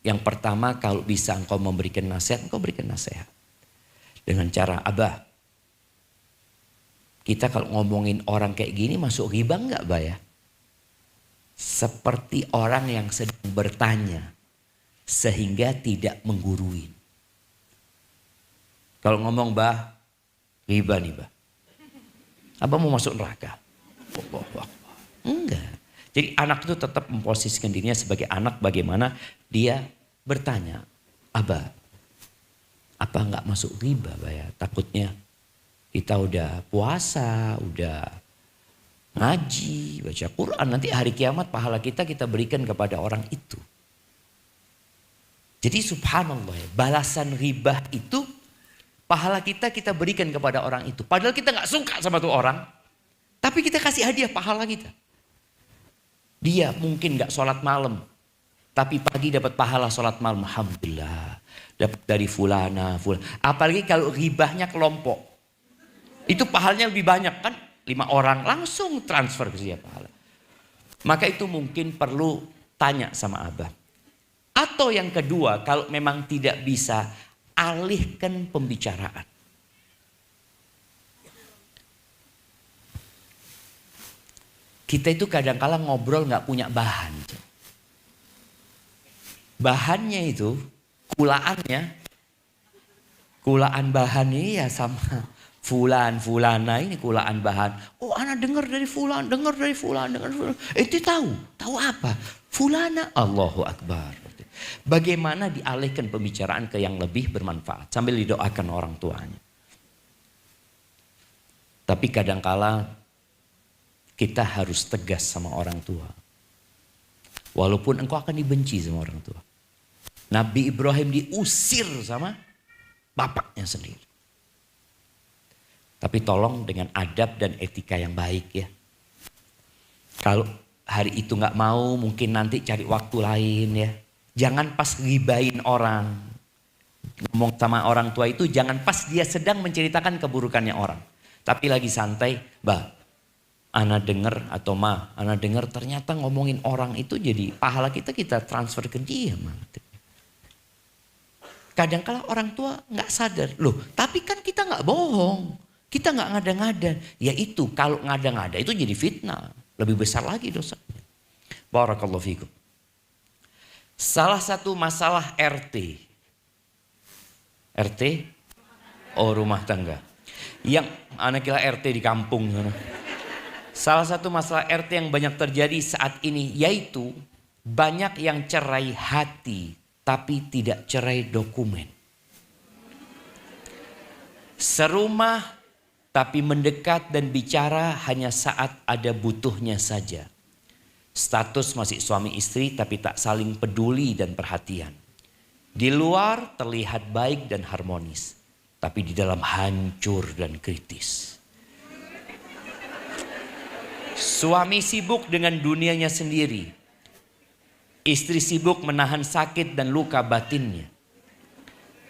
[SPEAKER 1] yang pertama kalau bisa engkau memberikan nasihat, engkau berikan nasihat. Dengan cara, Abah, kita kalau ngomongin orang kayak gini masuk ghibah enggak, Bah ya? Seperti orang yang sedang bertanya. sehingga tidak menggurui. Kalau ngomong bah, riba nih bah. Abah mau masuk neraka? Enggak. Jadi anak itu tetap memposisikan dirinya sebagai anak, bagaimana dia bertanya, Abah, apa enggak masuk riba bah ya? Takutnya kita udah puasa, udah ngaji, baca Quran, nanti hari kiamat pahala kita berikan kepada orang itu. Jadi subhanallah ya, balasan riba itu pahala kita berikan kepada orang itu. Padahal kita nggak suka sama tuh orang, tapi kita kasih hadiah pahala kita. Dia mungkin nggak sholat malam, tapi pagi dapat pahala sholat malam. Alhamdulillah, dapat dari fulana. Apalagi kalau ribahnya kelompok, itu pahalanya lebih banyak kan? 5 orang langsung transfer ke dia pahala. Maka itu mungkin perlu tanya sama Abah. Atau yang kedua, kalau memang tidak bisa, alihkan pembicaraan. Kita itu kadang-kala ngobrol nggak punya bahan. Bahannya itu, kulaan bahannya ya sama fulana ini kulaan bahan. Oh, anak dengar dari fulan. Itu tahu apa? Fulana, Allahu Akbar. Bagaimana dialihkan pembicaraan ke yang lebih bermanfaat sambil didoakan orang tuanya. Tapi kadangkala kita harus tegas sama orang tua. Walaupun engkau akan dibenci sama orang tua. Nabi Ibrahim diusir sama bapaknya sendiri. Tapi tolong dengan adab dan etika yang baik ya. Kalau hari itu nggak mau, mungkin nanti cari waktu lain ya. Jangan pas ribain orang. Ngomong sama orang tua itu jangan pas dia sedang menceritakan keburukannya orang. Tapi lagi santai, bah, ana denger atau ma, ana denger ternyata ngomongin orang itu jadi pahala kita transfer ke dia. Kadang-kala orang tua nggak sadar. Loh, tapi kan kita nggak bohong. Kita nggak ngada-ngada. Ya itu, kalau ngada-ngada itu jadi fitnah. Lebih besar lagi dosanya. Barakallahu fikum. Salah satu masalah RT. RT? Oh, rumah tangga. Yang anak kira RT di kampung. Salah satu masalah RT yang banyak terjadi saat ini yaitu banyak yang cerai hati tapi tidak cerai dokumen. Serumah tapi mendekat dan bicara hanya saat ada butuhnya saja. Status masih suami istri tapi tak saling peduli dan perhatian. Di luar terlihat baik dan harmonis, tapi di dalam hancur dan kritis. Suami sibuk dengan dunianya sendiri. Istri sibuk menahan sakit dan luka batinnya.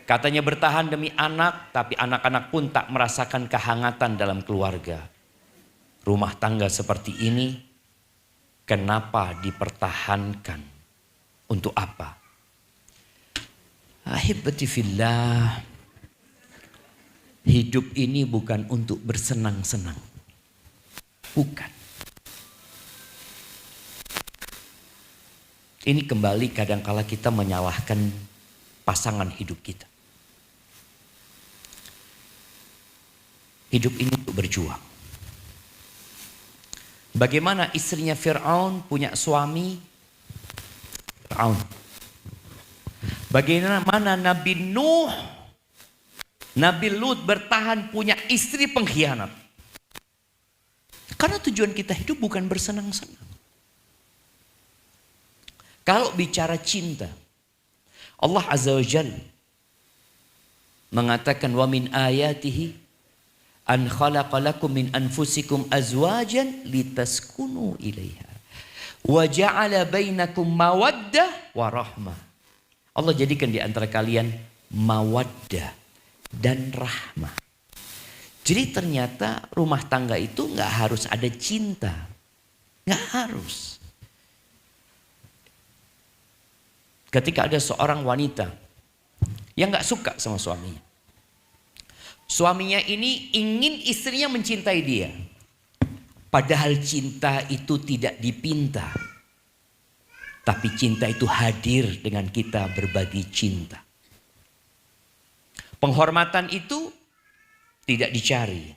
[SPEAKER 1] Katanya bertahan demi anak, tapi anak-anak pun tak merasakan kehangatan dalam keluarga. Rumah tangga seperti ini kenapa dipertahankan? Untuk apa? Ahibati fillah. Hidup ini bukan untuk bersenang-senang. Bukan. Ini kembali kadangkala kita menyalahkan pasangan hidup kita. Hidup ini untuk berjuang. Bagaimana istrinya Fir'aun punya suami Fir'aun. Bagaimana Nabi Nuh, Nabi Lut bertahan punya istri pengkhianat. Karena tujuan kita hidup bukan bersenang-senang. Kalau bicara cinta, Allah Azza wa Jalla mengatakan wa min ayatihi an khalaqa lakum min anfusikum azwajan litaskunu ilaiha wa ja'ala bainakum mawaddah wa rahmah. Allah jadikan di antara kalian mawaddah dan rahmah. Jadi ternyata rumah tangga itu nggak harus ada cinta, nggak harus. Ketika ada seorang wanita yang nggak suka sama suaminya, suaminya ini ingin istrinya mencintai dia, padahal cinta itu tidak dipinta. Tapi cinta itu hadir dengan kita berbagi cinta. Penghormatan itu tidak dicari.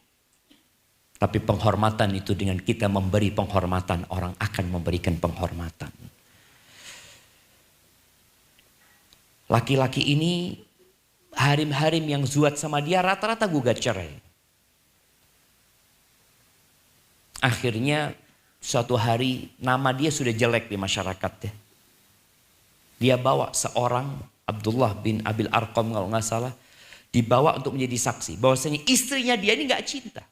[SPEAKER 1] Tapi penghormatan itu dengan kita memberi penghormatan, orang akan memberikan penghormatan. Laki-laki ini harim-harim yang zuat sama dia rata-rata gugat cerai. Akhirnya suatu hari nama dia sudah jelek di masyarakat ya. Dia bawa seorang Abdullah bin Abil Arqam kalau nggak salah. Dibawa untuk menjadi saksi. Bahwasanya istrinya dia ini nggak cinta.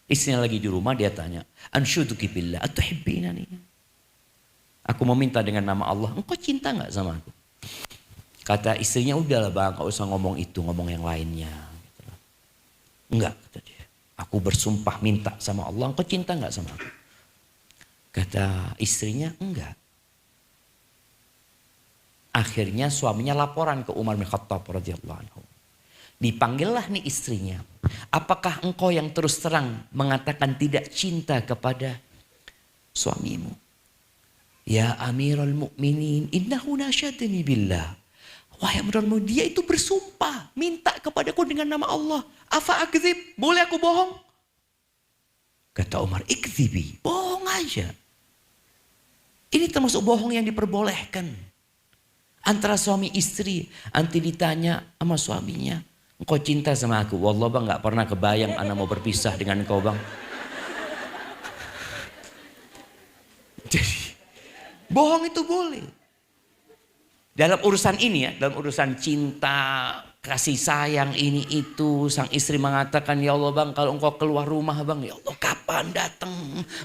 [SPEAKER 1] Istrinya lagi di rumah dia tanya. Anshuduki billah atuhibbinani. Aku meminta dengan nama Allah. Engkau cinta nggak sama aku? Kata istrinya, udahlah bang, gak usah ngomong itu, ngomong yang lainnya. Enggak, kata dia. Aku bersumpah minta sama Allah, engkau cinta gak sama aku? Kata istrinya, enggak. Akhirnya suaminya laporan ke Umar bin Khattab radhiyallahu anhu. Dipanggillah nih istrinya. Apakah engkau yang terus terang mengatakan tidak cinta kepada suamimu? Ya Amirul Mukminin, innahu nasyadani billah. Wahai Amirul, dia itu bersumpah minta kepadaku dengan nama Allah. Afa akdzib? Boleh aku bohong? Kata Umar, ikdzibi, bohong aja. Ini termasuk bohong yang diperbolehkan. Antara suami istri, nanti ditanya sama suaminya, engkau cinta sama aku? Wallah bang, gak pernah kebayang anak mau berpisah dengan engkau bang. Jadi bohong itu boleh. Dalam urusan ini ya, dalam urusan cinta, kasih sayang ini itu, sang istri mengatakan, ya Allah bang, kalau engkau keluar rumah bang, ya Allah kapan datang?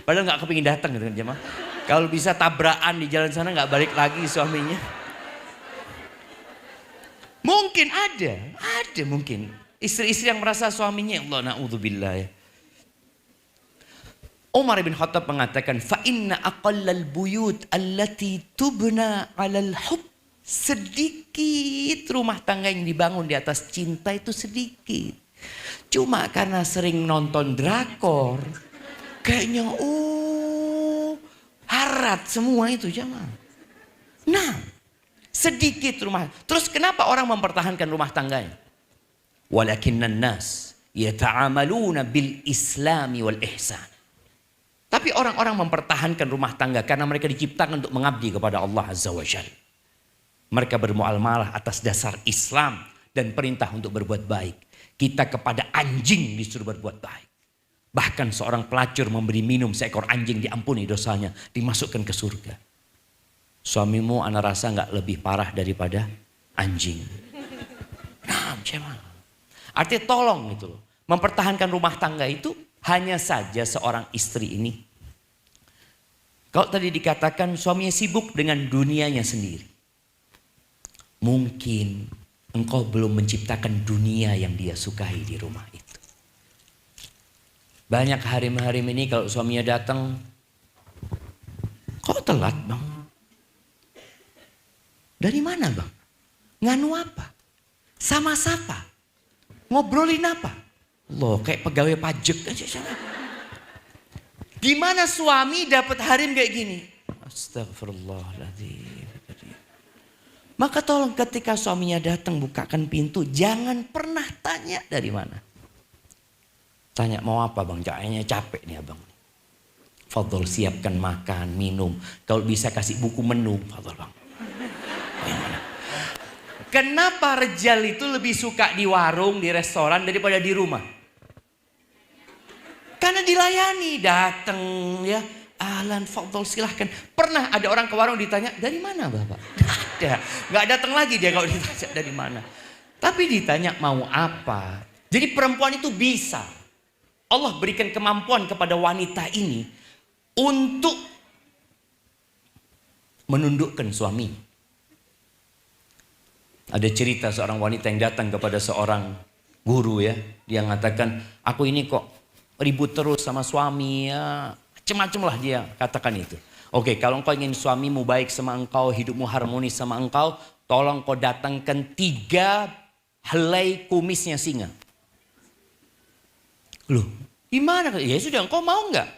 [SPEAKER 1] Padahal nggak kepingin datang gitu kan jemaah. Kalau bisa tabrakan di jalan sana nggak balik lagi suaminya. Mungkin ada mungkin istri-istri yang merasa suaminya, ya Allah na'udzubillah ya. Umar bin Khattab mengatakan, fa inna aqallal buyut allati tubna 'alal hubb. Sedikit rumah tangga yang dibangun di atas cinta itu sedikit. Cuma karena sering nonton drakor, kayaknya harat semua itu jamaah. Nah, sedikit rumah. Terus kenapa orang mempertahankan rumah tangganya? Walakinnan nas yata'amaluna bil islami wal ihsan. Tapi orang-orang mempertahankan rumah tangga karena mereka diciptakan untuk mengabdi kepada Allah Azza wa Jalla. Mereka bermuamalah atas dasar Islam dan perintah untuk berbuat baik. Kita kepada anjing disuruh berbuat baik. Bahkan seorang pelacur memberi minum seekor anjing diampuni dosanya, dimasukkan ke surga. Suamimu ana rasa nggak lebih parah daripada anjing. Nah, cema. Artinya tolong itu loh. Mempertahankan rumah tangga itu hanya saja seorang istri ini. Kalau tadi dikatakan suaminya sibuk dengan dunianya sendiri. Mungkin engkau belum menciptakan dunia yang dia sukai di rumah itu. Banyak harim-harim ini kalau suaminya datang, kok telat bang? Dari mana bang? Nganu apa? Sama siapa? Ngobrolin apa? Loh kayak pegawai pajak aja. Gimana suami dapat harim kayak gini? Astagfirullahaladzim. Maka tolong ketika suaminya datang bukakan pintu, jangan pernah tanya dari mana. Tanya mau apa bang? Kayaknya capek nih abang. Fadol siapkan makan, minum. Kalau bisa kasih buku menu, fadol bang. Bagaimana? Kenapa Rejal itu lebih suka di warung, di restoran daripada di rumah? Karena dilayani, datang ya. Ahlan, fadol silahkan. Pernah ada orang ke warung ditanya, dari mana bapak? Gak datang lagi dia kalau ditanya dari mana. Tapi ditanya mau apa. Jadi perempuan itu bisa. Allah berikan kemampuan kepada wanita ini untuk menundukkan suami. Ada cerita seorang wanita yang datang kepada seorang guru ya. Dia mengatakan, aku ini kok ribut terus sama suami ya. Macam-macam lah dia katakan itu. Oke, kalau engkau ingin suamimu baik sama engkau, hidupmu harmonis sama engkau, tolong kau datangkan 3 helai kumisnya singa. Loh, gimana? Ya sudah, engkau mau enggak?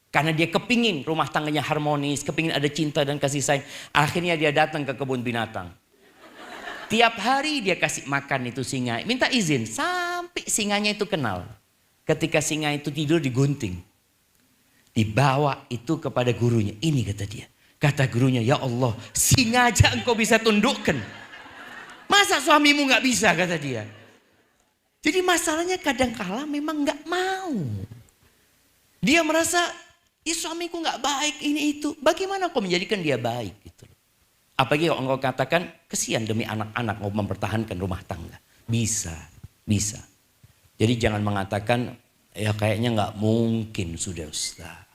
[SPEAKER 1] Karena dia kepingin rumah tangganya harmonis, kepingin ada cinta dan kasih sayang. Akhirnya dia datang ke kebun binatang. Tiap hari dia kasih makan itu singa. Minta izin sampai singanya itu kenal. Ketika singa itu tidur digunting. Dibawa itu kepada gurunya. Ini kata dia. Kata gurunya, ya Allah, singa aja engkau bisa tundukkan. Masa suamimu gak bisa, kata dia. Jadi masalahnya kadangkala memang gak mau. Dia merasa, ya suamiku gak baik ini itu. Bagaimana kau menjadikan dia baik gitu. Apalagi kalau engkau katakan, kesian demi anak-anak mau mempertahankan rumah tangga. Bisa, bisa. Jadi jangan mengatakan, ya kayaknya gak mungkin sudah Ustaz.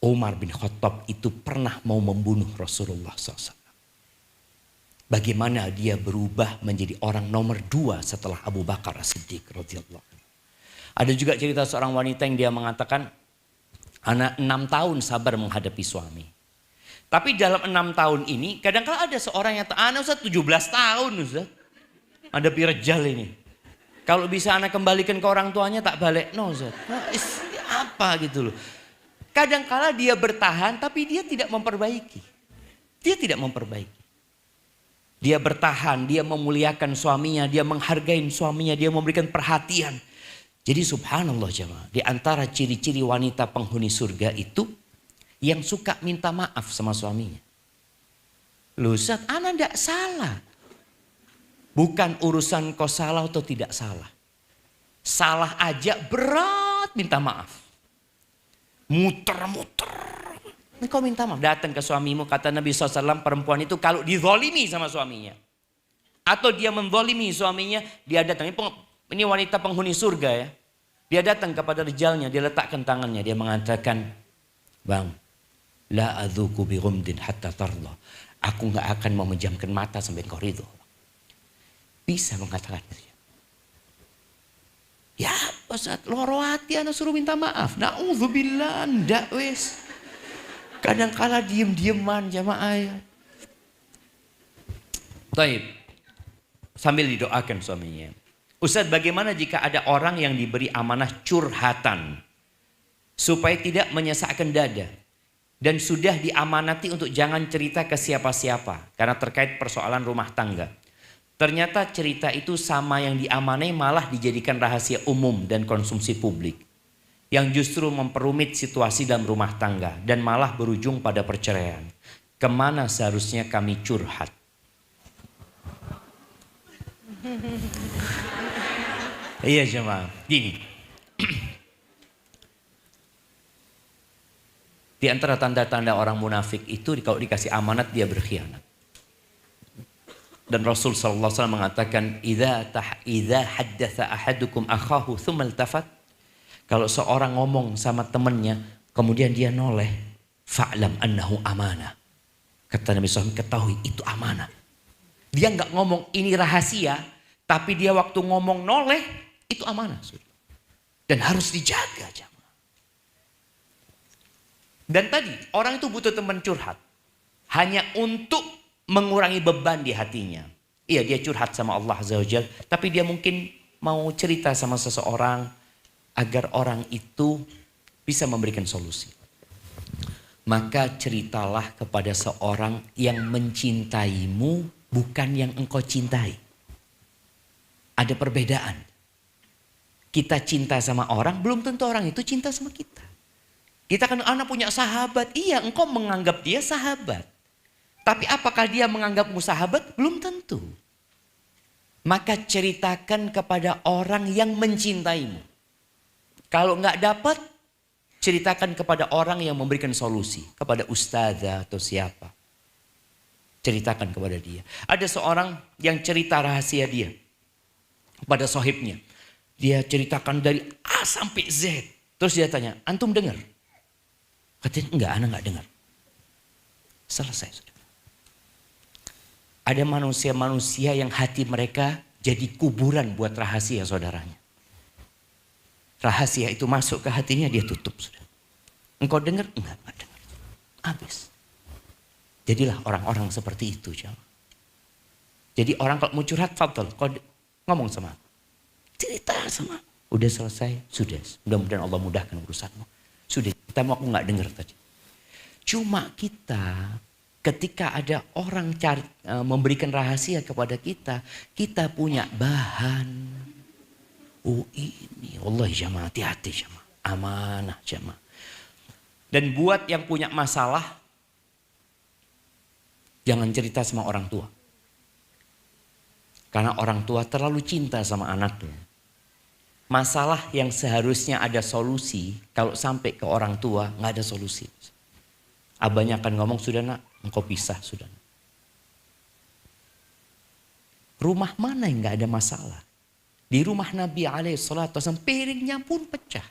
[SPEAKER 1] Umar bin Khattab itu pernah mau membunuh Rasulullah SAW. Bagaimana dia berubah menjadi orang nomor 2 setelah Abu Bakar As-Siddiq radhiyallahu anhu. Ada juga cerita seorang wanita yang dia mengatakan, anak 6 tahun sabar menghadapi suami. Tapi dalam 6 tahun ini, kadang-kadang ada seorang yang anak Ustaz 17 tahun Ustaz. Ada pirejal ini. Kalau bisa anak kembalikan ke orang tuanya tak balik. No Ustaz. Nah, apa gitu loh. Kadang-kadang dia bertahan tapi dia tidak memperbaiki. Dia tidak memperbaiki. Dia bertahan, dia memuliakan suaminya, dia menghargai suaminya, dia memberikan perhatian. Jadi subhanallah jemaah, di antara ciri-ciri wanita penghuni surga itu yang suka minta maaf sama suaminya. Loh Ustaz, ana tidak salah. Bukan urusan kau salah atau tidak salah. Salah aja berat minta maaf. Muter-muter. Kau minta maaf. Datang ke suamimu, kata Nabi SAW, perempuan itu kalau dizolimi sama suaminya. Atau dia menzolimi suaminya, dia datang. Ini wanita penghuni surga ya. Dia datang kepada rijalnya, dia letakkan tangannya. Dia mengatakan, bang, la adzuku bi ghumdin hatta tarda. Aku enggak akan memejamkan mata sampai kau ridho. Bisa mengatakan itu. Ya, Ustaz, loro hati anak suruh minta maaf. Na'udzubillah, ndak wis. Kadang-kala diem-dieman jamaah ya. Taib. Sambil didoakan suaminya. Ustaz, bagaimana jika ada orang yang diberi amanah curhatan supaya tidak menyesakkan dada? Dan sudah diamanati untuk jangan cerita ke siapa-siapa karena terkait persoalan rumah tangga. Ternyata cerita itu sama yang diamanai malah dijadikan rahasia umum dan konsumsi publik. Yang justru memperumit situasi dalam rumah tangga dan malah berujung pada perceraian. Kemana seharusnya kami curhat? Iya jemaah, gini. Di antara tanda-tanda orang munafik itu kalau dikasih amanat dia berkhianat. Dan Rasul SAW mengatakan, idza haddatsa ahadukum akhahu tsumma iltafat. Kalau seorang ngomong sama temannya, kemudian dia noleh, fa'lam annahu amanah. Kata Nabi SAW, ketahui itu amanah. Dia nggak ngomong ini rahasia, tapi dia waktu ngomong noleh, itu amanah. Dan harus dijaga jemaah. Dan tadi orang itu butuh teman curhat. Hanya untuk mengurangi beban di hatinya. Iya dia curhat sama Allah Azza wa Jalla. Tapi dia mungkin mau cerita sama seseorang. Agar orang itu bisa memberikan solusi. Maka ceritalah kepada seorang yang mencintaimu. Bukan yang engkau cintai. Ada perbedaan. Kita cinta sama orang. Belum tentu orang itu cinta sama kita. Kita kan anak punya sahabat. Iya, engkau menganggap dia sahabat. Tapi apakah dia menganggapmu sahabat? Belum tentu. Maka ceritakan kepada orang yang mencintaimu. Kalau enggak dapat, ceritakan kepada orang yang memberikan solusi. Kepada ustazah atau siapa. Ceritakan kepada dia. Ada seorang yang cerita rahasia dia. Kepada sohibnya. Dia ceritakan dari A sampai Z. Terus dia tanya, antum dengar? Katanya enggak, anak enggak dengar. Selesai sudah. Ada manusia-manusia yang hati mereka jadi kuburan buat rahasia saudaranya. Rahasia itu masuk ke hatinya dia tutup sudah. Engkau dengar? Enggak dengar. Habis. Jadilah orang-orang seperti itu. Jamaah. Jadi orang kalau mau curhat, fadhal, kau ngomong sama aku. Cerita sama aku. Udah selesai? Sudah. Mudah-mudahan Allah mudahkan urusanmu. Sudah, kita mau aku nggak dengar tadi. Cuma kita ketika ada orang memberikan rahasia kepada kita, kita punya bahan. Oh ini, wallahi jamaah, hati-hati jamaah, amanah jamaah. Dan buat yang punya masalah, jangan cerita sama orang tua. Karena orang tua terlalu cinta sama anaknya. Masalah yang seharusnya ada solusi, kalau sampai ke orang tua nggak ada solusi. Abahnya akan ngomong, sudah nak, engkau pisah sudah. Rumah mana yang nggak ada masalah? Di rumah Nabi SAW piringnya pun pecah.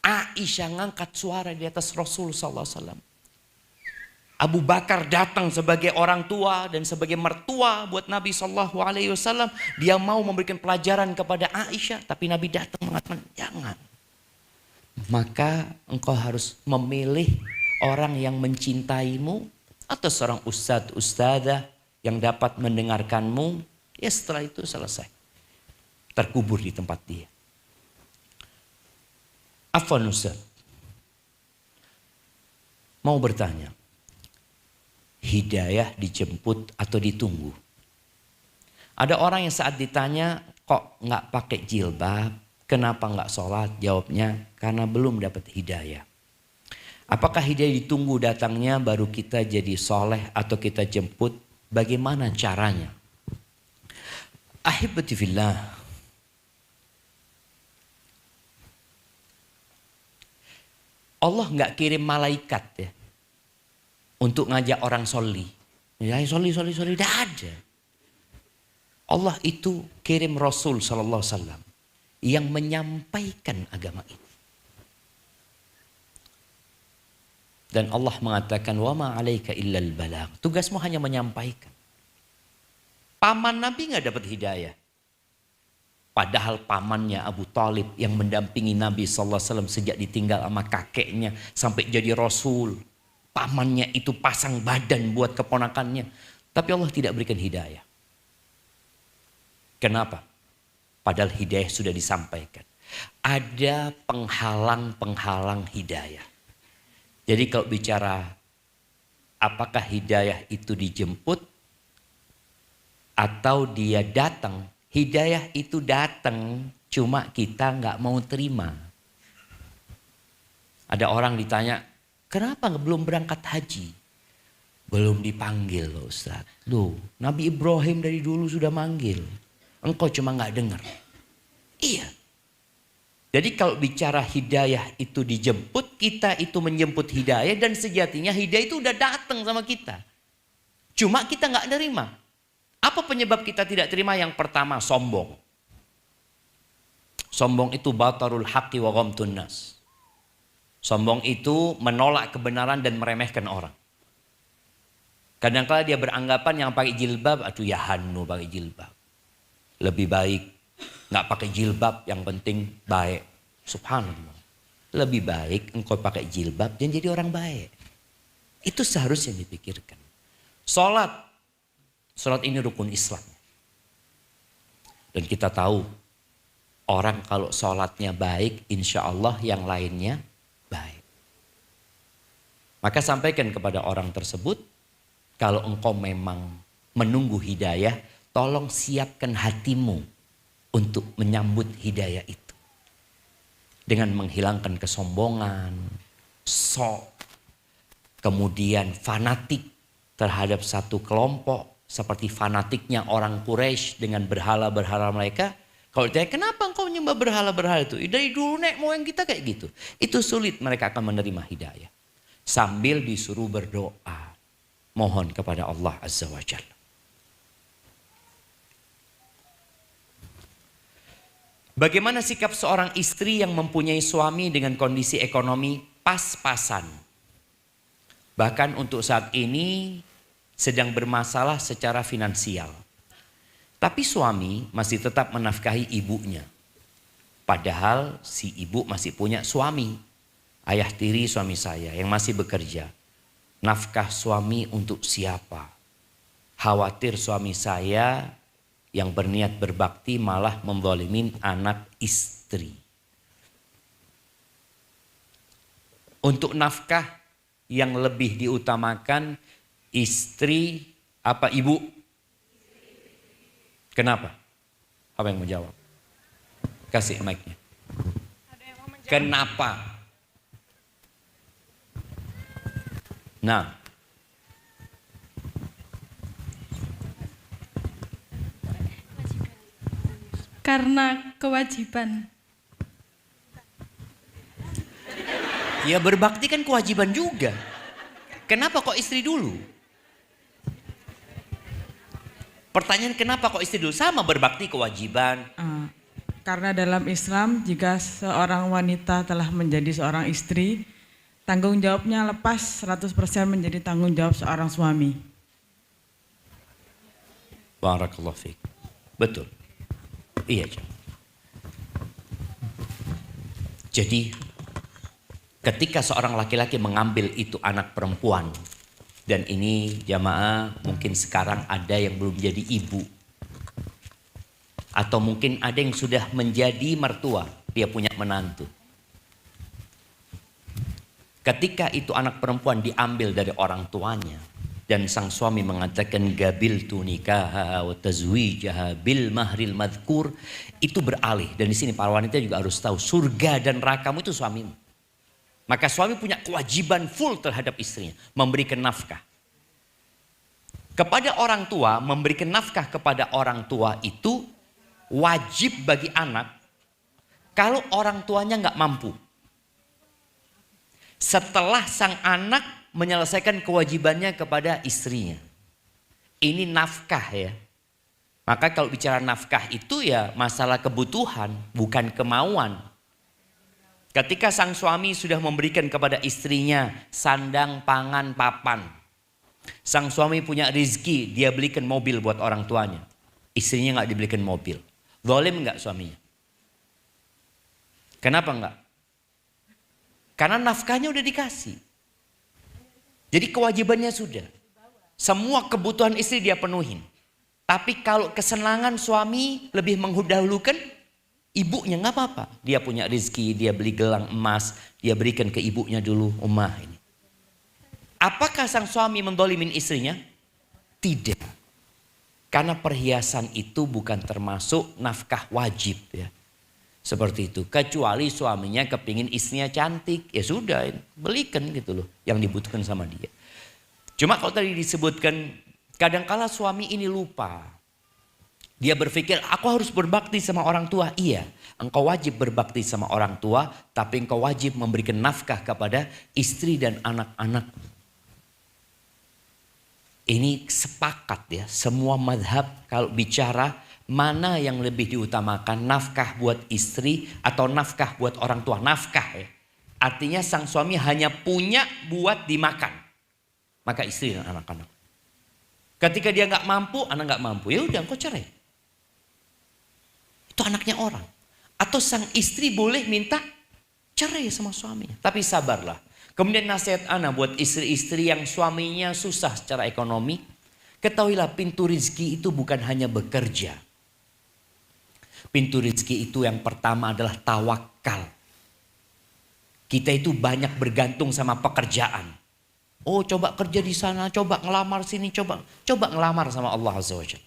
[SPEAKER 1] Aisyah ngangkat suara di atas Rasul SAW. Abu Bakar datang sebagai orang tua dan sebagai mertua buat Nabi SAW. Dia mau memberikan pelajaran kepada Aisyah, tapi Nabi datang mengatakan jangan. Maka engkau harus memilih orang yang mencintaimu atau seorang ustadz-ustadzah yang dapat mendengarkanmu. Ya setelah itu selesai. Terkubur di tempat dia. Afwan Ustaz. Mau bertanya. Hidayah dijemput atau ditunggu? Ada orang yang saat ditanya kok nggak pakai jilbab, kenapa nggak sholat? Jawabnya karena belum dapat hidayah. Apakah hidayah ditunggu datangnya baru kita jadi soleh atau kita jemput? Bagaimana caranya? Ahibati fillah. Allah nggak kirim malaikat ya untuk ngajak orang soli. Ya soli, tidak ada. Allah itu kirim Rasul sallallahu alaihi wasallam yang menyampaikan agama ini. Dan Allah mengatakan wa ma 'alaika illal balagh. Tugasmu hanya menyampaikan. Paman Nabi nggak dapat hidayah. Padahal pamannya Abu Talib yang mendampingi Nabi SAW sejak ditinggal sama kakeknya sampai jadi Rasul. Pamannya itu pasang badan buat keponakannya. Tapi Allah tidak berikan hidayah. Kenapa? Padahal hidayah sudah disampaikan. Ada penghalang-penghalang hidayah. Jadi kalau bicara apakah hidayah itu dijemput atau dia datang, hidayah itu datang, cuma kita nggak mau terima. Ada orang ditanya, kenapa belum berangkat haji? Belum dipanggil loh Ustaz. Loh, Nabi Ibrahim dari dulu sudah manggil. Engkau cuma nggak dengar. Iya. Jadi kalau bicara hidayah itu dijemput, kita itu menjemput hidayah dan sejatinya hidayah itu udah datang sama kita. Cuma kita nggak nerima. Apa penyebab kita tidak terima? Yang pertama, sombong. Sombong itu batarul haqqi wa ghamtun nas. Sombong itu menolak kebenaran dan meremehkan orang. Kadang-kadang dia beranggapan yang pakai jilbab, aduh ya Hanu pakai jilbab. Lebih baik nggak pakai jilbab, yang penting baik. Subhanallah. Lebih baik engkau pakai jilbab dan jadi orang baik. Itu seharusnya dipikirkan. Salat ini rukun Islam. Dan kita tahu orang kalau salatnya baik, insya Allah yang lainnya baik. Maka sampaikan kepada orang tersebut, kalau engkau memang menunggu hidayah, tolong siapkan hatimu untuk menyambut hidayah itu. Dengan menghilangkan kesombongan, kemudian fanatik terhadap satu kelompok, seperti fanatiknya orang Quraisy dengan berhala-berhala mereka. Kalau ditanya kenapa engkau menyembah berhala-berhala itu? Dari dulu nenek moyang kita kayak gitu. Itu sulit mereka akan menerima hidayah. Sambil disuruh berdoa. Mohon kepada Allah Azza wa Jalla. Bagaimana sikap seorang istri yang mempunyai suami dengan kondisi ekonomi pas-pasan? Bahkan untuk saat ini sedang bermasalah secara finansial. Tapi suami masih tetap menafkahi ibunya. Padahal si ibu masih punya suami. Ayah tiri suami saya yang masih bekerja. Nafkah suami untuk siapa? Khawatir suami saya yang berniat berbakti malah menzalimin anak istri. Untuk nafkah yang lebih diutamakan istri apa ibu? Kenapa? Apa yang mau jawab? Kasih mic-nya. Kenapa? Nah,
[SPEAKER 5] Karena kewajiban.
[SPEAKER 1] ya berbakti kan kewajiban juga. Kenapa kok istri dulu? Pertanyaan kenapa kok istri dulu? Sama berbakti kewajiban.
[SPEAKER 9] Karena dalam Islam jika seorang wanita telah menjadi seorang istri, tanggung jawabnya lepas 100% menjadi tanggung jawab seorang suami.
[SPEAKER 1] Barakallahu fiik. Betul. Iya, Jam. Jadi ketika seorang laki-laki mengambil itu anak perempuan, dan ini jamaah mungkin sekarang ada yang belum jadi ibu, atau mungkin ada yang sudah menjadi mertua, dia punya menantu. Ketika itu anak perempuan diambil dari orang tuanya, dan sang suami mengatakan gabiltu nikaha wa tazwijaha bil mahril madhkur, itu beralih. Dan di sini para wanita juga harus tahu surga dan nerakamu itu suamimu. Maka suami punya kewajiban full terhadap istrinya, memberikan nafkah. Kepada orang tua, memberikan nafkah kepada orang tua itu wajib bagi anak kalau orang tuanya nggak mampu. Setelah sang anak menyelesaikan kewajibannya kepada istrinya. Ini nafkah ya. Maka kalau bicara nafkah itu ya masalah kebutuhan, bukan kemauan. Ketika sang suami sudah memberikan kepada istrinya sandang, pangan, papan. Sang suami punya rizki, dia belikan mobil buat orang tuanya. Istrinya nggak dibelikan mobil. Zalim nggak suaminya? Kenapa nggak? Karena nafkahnya udah dikasih. Jadi kewajibannya sudah. Semua kebutuhan istri dia penuhin. Tapi kalau kesenangan suami lebih menghudahulukan ibunya, nggak apa-apa. Dia punya rezeki, dia beli gelang emas, dia berikan ke ibunya dulu, Ummah ini. Apakah sang suami mendolimin istrinya? Tidak. Karena perhiasan itu bukan termasuk nafkah wajib ya. Seperti itu. Kecuali suaminya kepingin istrinya cantik. Ya sudah, belikan gitu loh. Yang dibutuhkan sama dia. Cuma kalau tadi disebutkan, kadangkala suami ini lupa. Dia berpikir, aku harus berbakti sama orang tua. Iya, engkau wajib berbakti sama orang tua. Tapi engkau wajib memberikan nafkah kepada istri dan anak-anak. Ini sepakat ya. Semua madhab kalau bicara mana yang lebih diutamakan, nafkah buat istri atau nafkah buat orang tua. Nafkah ya. Artinya sang suami hanya punya buat dimakan. Maka istri dan anak-anak. Ketika dia nggak mampu, anak nggak mampu, ya udah engkau cerai. Itu anaknya orang. Atau sang istri boleh minta cerai sama suaminya. Tapi sabarlah. Kemudian nasihat ana buat istri-istri yang suaminya susah secara ekonomi. Ketahuilah pintu rizki itu bukan hanya bekerja. Pintu rezeki itu yang pertama adalah tawakal. Kita itu banyak bergantung sama pekerjaan. Oh coba kerja di sana, coba ngelamar sini, coba ngelamar sama Allah Azza wa Jalla.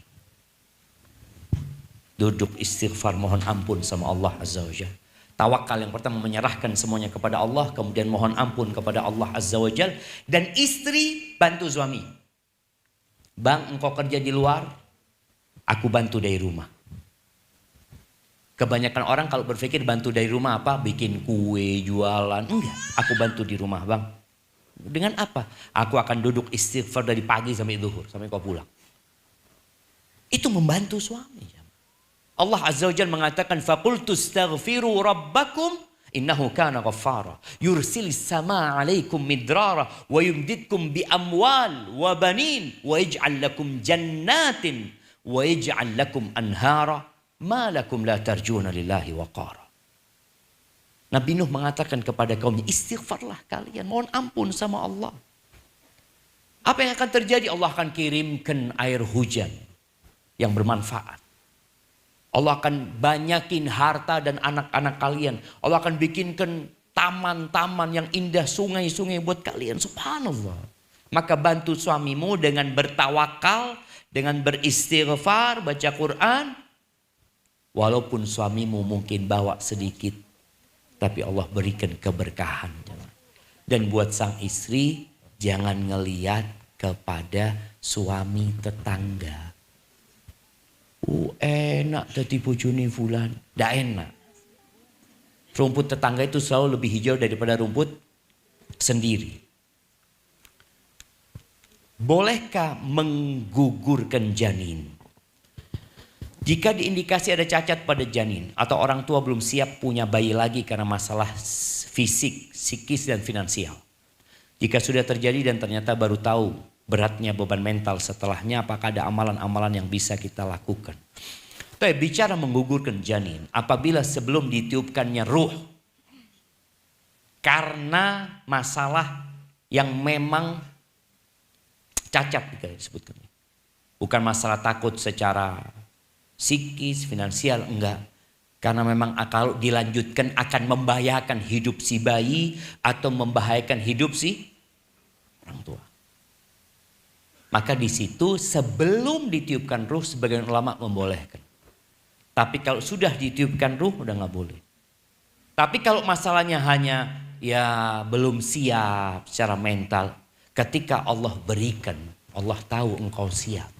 [SPEAKER 1] Duduk istighfar mohon ampun sama Allah Azza wa Jalla. Tawakal yang pertama menyerahkan semuanya kepada Allah, kemudian mohon ampun kepada Allah Azza wa Jalla. Dan istri bantu suami. Bang engkau kerja di luar, aku bantu dari rumah. Kebanyakan orang kalau berpikir bantu dari rumah apa? Bikin kue, jualan. Enggak, aku bantu di rumah bang. Dengan apa? Aku akan duduk istighfar dari pagi sampai zuhur, sampai kau pulang. Itu membantu suami. Allah Azza wa Jalla mengatakan, فَقُلْتُ اسْتَغْفِرُوا رَبَّكُمْ إِنَّهُ كَانَ غَفَّارًا يُرْسِلِ السَّمَاءَ عَلَيْكُمْ مِدْرَارًا وَيُمْدِدْكُمْ بِأَمْوَالٍ وَبَنِينَ وَيَجْعَلْ لَكُمْ جَنَّاتٍ وَيَجْعَلْ لَكُمْ أَنْهَارًا مَا لَكُمْ لَا تَرْجُونَ لِلَّهِ وَقَارًا. Nabi Nuh mengatakan kepada kaumnya, istighfarlah kalian, mohon ampun sama Allah. Apa yang akan terjadi? Allah akan kirimkan air hujan yang bermanfaat. Allah akan banyakin harta dan anak-anak kalian. Allah akan bikinkan taman-taman yang indah, sungai-sungai buat kalian. Subhanallah. Maka bantu suamimu dengan bertawakal, dengan beristighfar, baca Quran. Walaupun suamimu mungkin bawa sedikit, tapi Allah berikan keberkahan. Dan buat sang istri, jangan ngeliat kepada suami tetangga. Enak tadi bojone fulan. Nggak enak. Rumput tetangga itu selalu lebih hijau daripada rumput sendiri. Bolehkah menggugurkan janin? Jika diindikasi ada cacat pada janin atau orang tua belum siap punya bayi lagi karena masalah fisik, psikis dan finansial. Jika sudah terjadi dan ternyata baru tahu beratnya beban mental setelahnya, apakah ada amalan-amalan yang bisa kita lakukan? Tapi bicara menggugurkan janin, apabila sebelum ditiupkannya ruh karena masalah yang memang cacat disebutkan. Bukan masalah takut secara psikis, finansial, enggak. Karena memang kalau dilanjutkan akan membahayakan hidup si bayi atau membahayakan hidup si orang tua. Maka di situ sebelum ditiupkan ruh sebagian ulama membolehkan. Tapi kalau sudah ditiupkan ruh udah nggak boleh. Tapi kalau masalahnya hanya ya belum siap secara mental, ketika Allah berikan, Allah tahu engkau siap.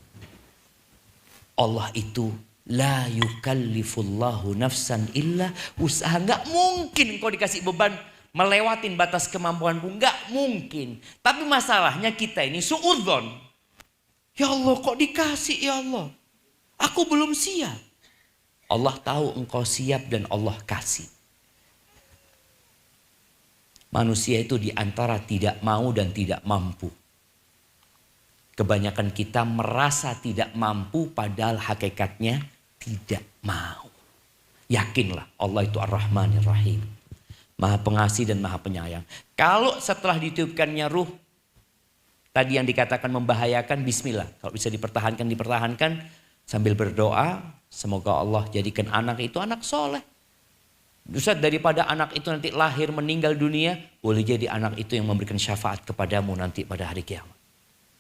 [SPEAKER 1] Allah itu la yukallifullahu nafsan illa usaha. Nggak mungkin engkau dikasih beban melewatin batas kemampuanmu, nggak mungkin. Tapi masalahnya kita ini suudzon. Ya Allah kok dikasih ya Allah. Aku belum siap. Allah tahu engkau siap dan Allah kasih. Manusia itu diantara tidak mau dan tidak mampu. Kebanyakan kita merasa tidak mampu padahal hakikatnya tidak mau. Yakinlah Allah itu Ar-Rahmanir Rahim. Maha pengasih dan maha penyayang. Kalau setelah ditiupkannya ruh, tadi yang dikatakan membahayakan, bismillah. Kalau bisa dipertahankan, dipertahankan sambil berdoa. Semoga Allah jadikan anak itu anak soleh. Ustaz, daripada anak itu nanti lahir meninggal dunia, boleh jadi anak itu yang memberikan syafaat kepadamu nanti pada hari kiamat.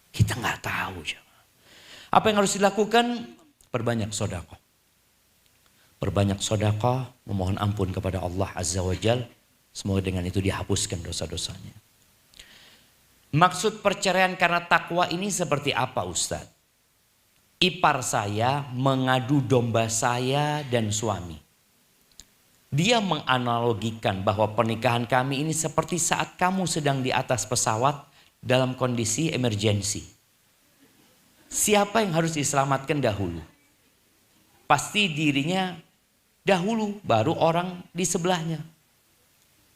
[SPEAKER 1] Kita nggak tahu. Apa yang harus dilakukan? Perbanyak sedekah. Perbanyak sedekah, memohon ampun kepada Allah Azza wa Jalla. Semoga dengan itu dihapuskan dosa-dosanya. Maksud perceraian karena takwa ini seperti apa Ustaz? Ipar saya mengadu domba saya dan suami. Dia menganalogikan bahwa pernikahan kami ini seperti saat kamu sedang di atas pesawat dalam kondisi emergensi. Siapa yang harus diselamatkan dahulu? Pasti dirinya dahulu, baru orang di sebelahnya.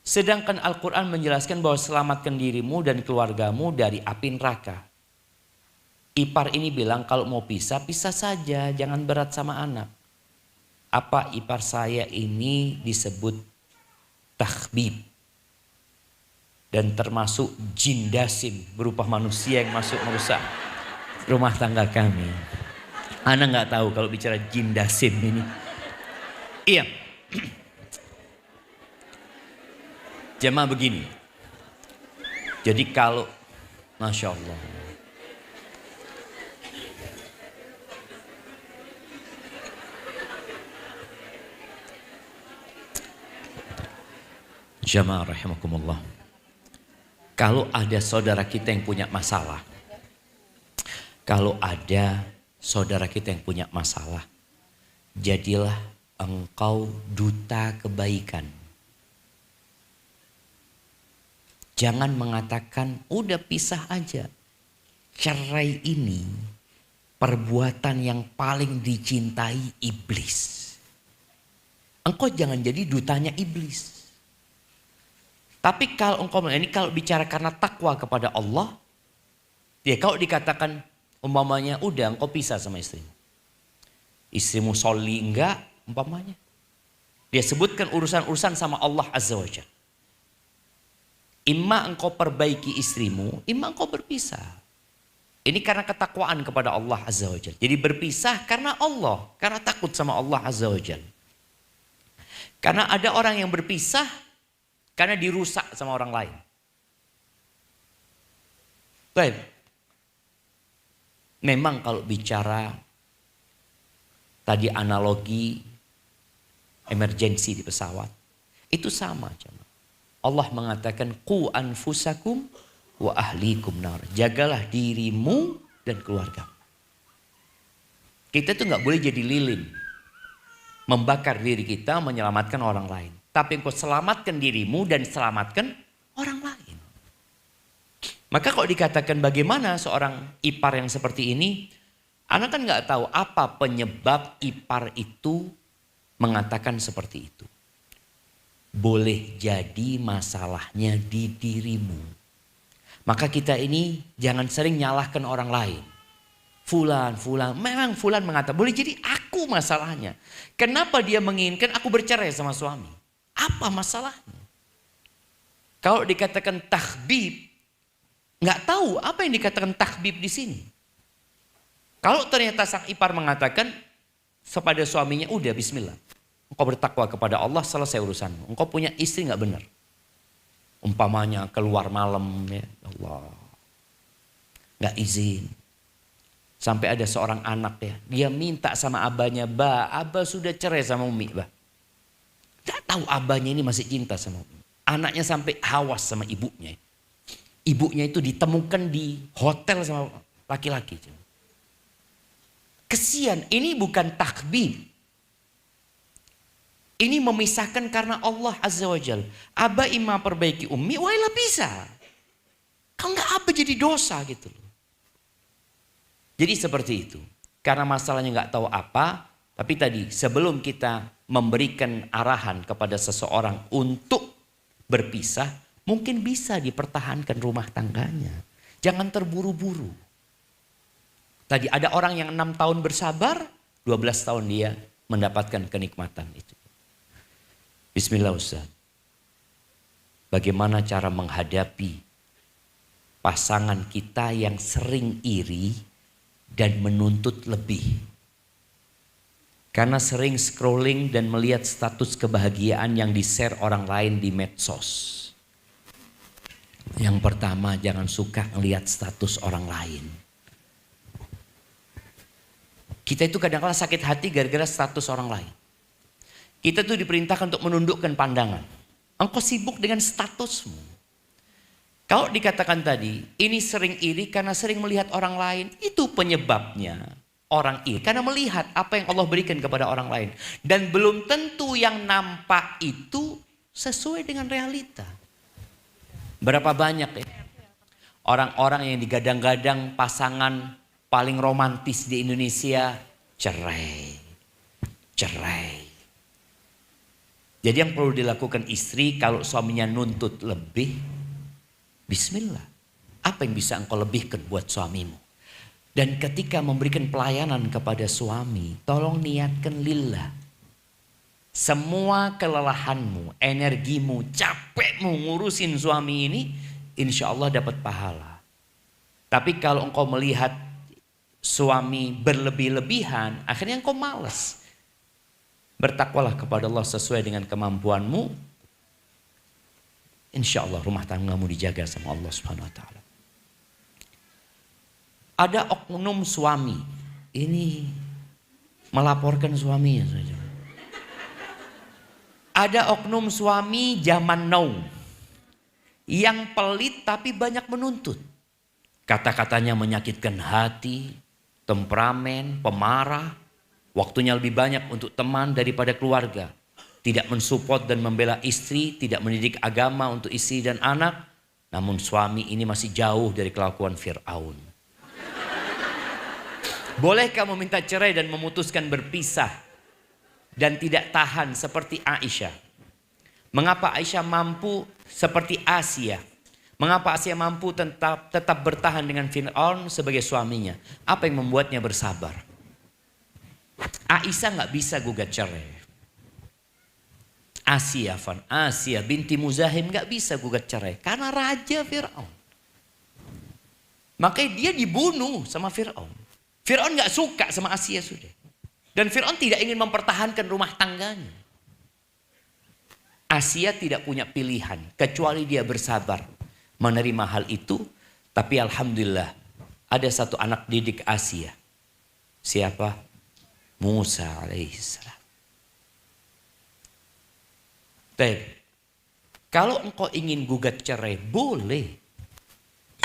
[SPEAKER 1] Sedangkan Al-Quran menjelaskan bahwa selamatkan dirimu dan keluargamu dari api neraka. Ipar ini bilang kalau mau pisah, pisah saja, jangan berat sama anak. Apa ipar saya ini disebut takhbib. Dan termasuk jin dasim berupa manusia yang masuk merusak rumah tangga kami. Ana nggak tahu kalau bicara jin dasim ini. Iya. Jemaah begini. Jadi kalau Masya Allah. Jamaah rahimakumullah. Kalau ada saudara kita yang punya masalah. Kalau ada saudara kita yang punya masalah. Jadilah engkau duta kebaikan. Jangan mengatakan udah pisah aja. Cerai ini perbuatan yang paling dicintai iblis. Engkau jangan jadi dutanya iblis. Tapi kalau engkau ini kalau bicara karena takwa kepada Allah, ya kalau dikatakan umpamanya udah engkau pisah sama istrimu. Istrimu soli enggak umpamanya. Dia sebutkan urusan-urusan sama Allah Azza wa Jalla. Imma engkau perbaiki istrimu, imma engkau berpisah. Ini karena ketakwaan kepada Allah Azza wa Jalla. Jadi berpisah karena Allah, karena takut sama Allah Azza wa Jalla. Karena ada orang yang berpisah karena dirusak sama orang lain. Baik. Memang kalau bicara tadi analogi emergensi di pesawat, itu sama. Allah mengatakan, qu anfusakum wa ahlikum nar. Jagalah dirimu dan keluarga. Kita tuh nggak boleh jadi lilin, membakar diri kita, menyelamatkan orang lain. Tapi engkau selamatkan dirimu dan selamatkan orang lain. Maka kalau dikatakan bagaimana seorang ipar yang seperti ini, anak kan nggak tahu apa penyebab ipar itu mengatakan seperti itu. Boleh jadi masalahnya di dirimu. Maka kita ini jangan sering nyalahkan orang lain. Fulan, memang Fulan mengatakan, boleh jadi aku masalahnya. Kenapa dia menginginkan aku bercerai sama suami? Apa masalahnya? Kalau dikatakan takhbib, nggak tahu apa yang dikatakan takhbib di sini. Kalau ternyata sang ipar mengatakan kepada suaminya, udah bismillah. Engkau bertakwa kepada Allah, selesai urusanmu. Engkau punya istri nggak benar. Umpamanya keluar malam, ya Allah, nggak izin. Sampai ada seorang anak ya, dia minta sama abahnya, abah sudah cerai sama Umi, Gak tahu abahnya ini masih cinta sama Umi. Anaknya sampai hawas sama ibunya. Ibunya itu ditemukan di hotel sama laki-laki. Kesian, ini bukan takhbib. Ini memisahkan karena Allah Azza wa Jal. Abah imam perbaiki Umi, wailah bisa. Kalau nggak abah jadi dosa gitu loh. Jadi seperti itu. Karena masalahnya nggak tahu apa, tapi tadi sebelum kita memberikan arahan kepada seseorang untuk berpisah, mungkin bisa dipertahankan rumah tangganya. Jangan terburu-buru. Tadi ada orang yang 6 tahun bersabar, 12 tahun dia mendapatkan kenikmatan itu. Bismillah Ustaz. Bagaimana cara menghadapi pasangan kita yang sering iri dan menuntut lebih? Karena sering scrolling dan melihat status kebahagiaan yang di-share orang lain di medsos. Yang pertama, jangan suka ngelihat status orang lain. Kita itu kadang-kadang sakit hati gara-gara status orang lain. Kita tuh diperintahkan untuk menundukkan pandangan. Engkau sibuk dengan statusmu. Kalau dikatakan tadi, ini sering iri karena sering melihat orang lain. Itu penyebabnya orang iri. Karena melihat apa yang Allah berikan kepada orang lain. Dan belum tentu yang nampak itu sesuai dengan realita. Berapa banyak ya orang-orang yang digadang-gadang pasangan paling romantis di Indonesia, cerai. Jadi yang perlu dilakukan istri kalau suaminya nuntut lebih, bismillah. Apa yang bisa engkau lebihkan buat suamimu? Dan ketika memberikan pelayanan kepada suami, tolong niatkan lillah. Semua kelelahanmu, energimu, capekmu ngurusin suami ini, insya Allah dapat pahala. Tapi kalau engkau melihat suami berlebih-lebihan, akhirnya engkau malas. Bertakwalah kepada Allah sesuai dengan kemampuanmu. Insya Allah rumah tanggamu dijaga sama Allah Subhanahu Wa Taala. Ada oknum suami, ini melaporkan suaminya saja. Ada oknum suami zaman now yang pelit tapi banyak menuntut. Kata-katanya menyakitkan hati, temperamen, pemarah. Waktunya lebih banyak untuk teman daripada keluarga. Tidak mensupport dan membela istri, tidak mendidik agama untuk istri dan anak. Namun suami ini masih jauh dari kelakuan Fir'aun. Bolehkah meminta cerai dan memutuskan berpisah dan tidak tahan seperti Aisyah? Mengapa Aisyah mampu seperti Asia? Mengapa Asia mampu tetap bertahan dengan Fir'aun sebagai suaminya? Apa yang membuatnya bersabar? Aisyah nggak bisa gugat cerai. Asia binti Muzahim nggak bisa gugat cerai karena raja Fir'aun. Makanya dia dibunuh sama Fir'aun. Fir'aun nggak suka sama Asia sudah. Dan Fir'aun tidak ingin mempertahankan rumah tangganya. Asia tidak punya pilihan kecuali dia bersabar menerima hal itu. Tapi alhamdulillah ada satu anak didik Asia. Siapa? Musa alaihissalam. Kalau engkau ingin gugat cerai, boleh.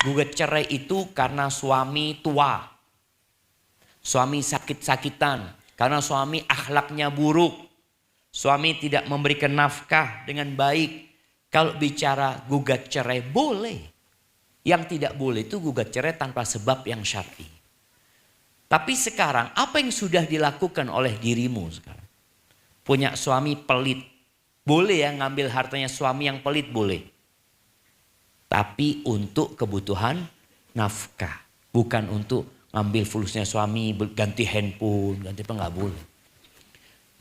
[SPEAKER 1] Gugat cerai itu karena suami tua. Suami sakit-sakitan. Karena suami akhlaknya buruk. Suami tidak memberikan nafkah dengan baik. Kalau bicara gugat cerai, boleh. Yang tidak boleh itu gugat cerai tanpa sebab yang syar'i. Tapi sekarang apa yang sudah dilakukan oleh dirimu sekarang? Punya suami pelit. Boleh ya ngambil hartanya suami yang pelit, boleh. Tapi untuk kebutuhan nafkah. Bukan untuk ngambil fulusnya suami, ganti handphone, ganti apa, nggak boleh.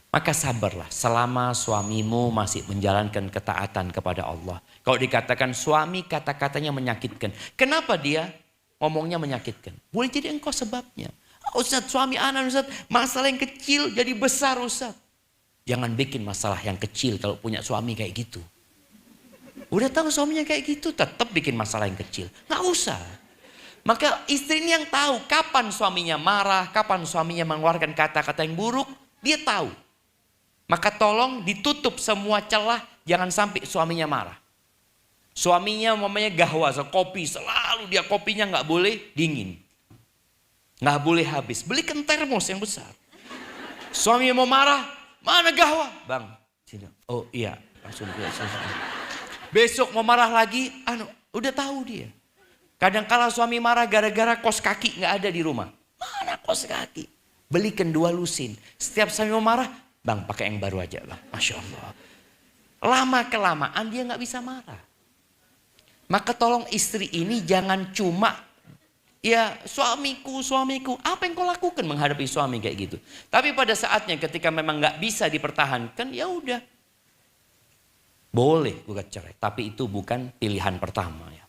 [SPEAKER 1] Maka sabarlah selama suamimu masih menjalankan ketaatan kepada Allah. Kalau dikatakan suami kata-katanya menyakitkan. Kenapa dia ngomongnya menyakitkan? Boleh jadi engkau sebabnya. Ustaz, suami anak Ustaz, masalah yang kecil jadi besar Ustaz. Jangan bikin masalah yang kecil kalau punya suami kayak gitu. Udah tahu suaminya kayak gitu, tetap bikin masalah yang kecil. Nggak usah. Maka istri ini yang tahu kapan suaminya marah, kapan suaminya mengeluarkan kata-kata yang buruk, dia tahu. Maka tolong ditutup semua celah, jangan sampai suaminya marah. Suaminya mamanya gahwa, kopi, selalu dia kopinya nggak boleh dingin. Nggak boleh habis, belikan termos yang besar. Suaminya mau marah, mana gahwa? Bang, sini. Oh iya, langsung. Besok mau marah lagi, udah tahu dia. Kadang kala suami marah gara-gara kos kaki nggak ada di rumah. Mana kos kaki? Belikan 2 lusin. Setiap suami mau marah, bang pakai yang baru aja bang. Masya Allah. Lama kelamaan dia nggak bisa marah. Maka tolong istri ini jangan cuma ya suamiku. Apa yang kau lakukan menghadapi suami kayak gitu? Tapi pada saatnya ketika memang nggak bisa dipertahankan, ya udah. Boleh gugat cerai, tapi itu bukan pilihan pertama ya.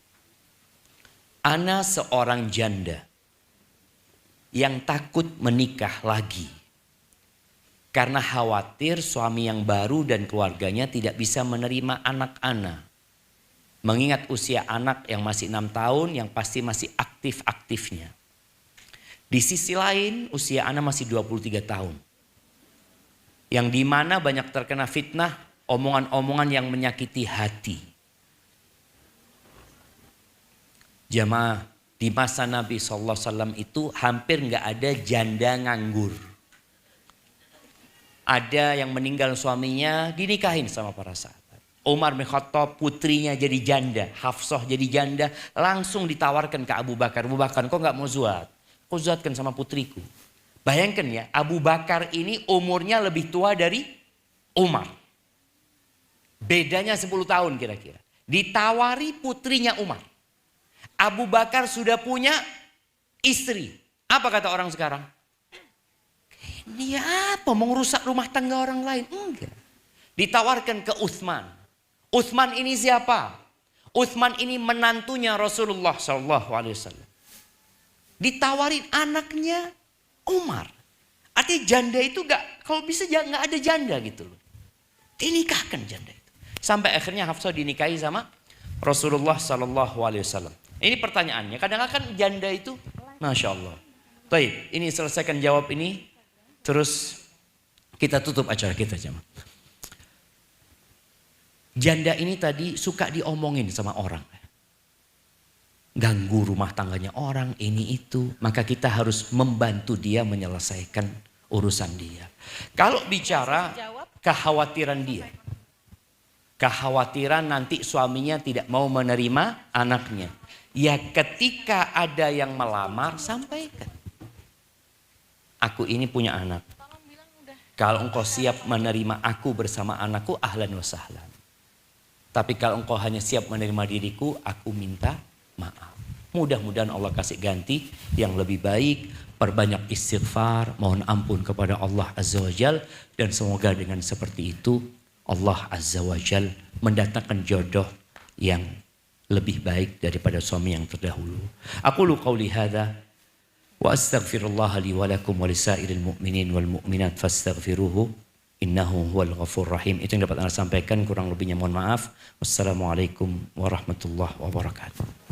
[SPEAKER 1] Ana seorang janda yang takut menikah lagi. Karena khawatir suami yang baru dan keluarganya tidak bisa menerima anak ana. Mengingat usia anak yang masih 6 tahun yang pasti masih aktif-aktifnya. Di sisi lain usia anak masih 23 tahun. Yang dimana banyak terkena fitnah, omongan-omongan yang menyakiti hati. Jamaah, di masa Nabi SAW itu hampir nggak ada janda nganggur. Ada yang meninggal suaminya dinikahin sama para sahabat. Umar bin Khattab putrinya jadi janda, Hafsah jadi janda, langsung ditawarkan ke Abu Bakar. Abu Bakar, kok nggak mau zuat? Kok zuatkan sama putriku? Bayangkan ya, Abu Bakar ini umurnya lebih tua dari Umar. Bedanya 10 tahun kira-kira. Ditawari putrinya Umar. Abu Bakar sudah punya istri. Apa kata orang sekarang? Ini apa? Mau ngerusak rumah tangga orang lain? Enggak. Ditawarkan ke Utsman. Utsman ini siapa? Utsman ini menantunya Rasulullah SAW. Ditawarin anaknya Umar. Artinya janda itu kalau bisa nggak ada janda gitu loh. Dinikahkan janda itu. Sampai akhirnya Hafsah dinikahi sama Rasulullah SAW. Ini pertanyaannya. Kadang-kadang janda itu, Masya Allah. Baik, ini selesaikan jawab ini. Terus kita tutup acara kita jemaah. Janda ini tadi suka diomongin sama orang. Ganggu rumah tangganya orang, ini itu. Maka kita harus membantu dia menyelesaikan urusan dia. Kalau bicara kekhawatiran dia. Kekhawatiran nanti suaminya tidak mau menerima anaknya. Ya ketika ada yang melamar, sampaikan. Aku ini punya anak. Kalau engkau siap menerima aku bersama anakku, ahlan wa sahlan. Tapi kalau engkau hanya siap menerima diriku, aku minta maaf. Mudah-mudahan Allah kasih ganti yang lebih baik. Perbanyak istighfar, mohon ampun kepada Allah Azza wa Jal. Dan semoga dengan seperti itu Allah Azza wa Jal mendatangkan jodoh yang lebih baik daripada suami yang terdahulu. Aqulu qawli hadha wa astaghfirullah li wa lakum wa lisairil mu'minin wal mu'minat fastaghfiruhu Innahu huwal ghafur rahim. Itu yang dapat Anda sampaikan, kurang lebihnya mohon maaf. Wassalamualaikum warahmatullahi wabarakatuh.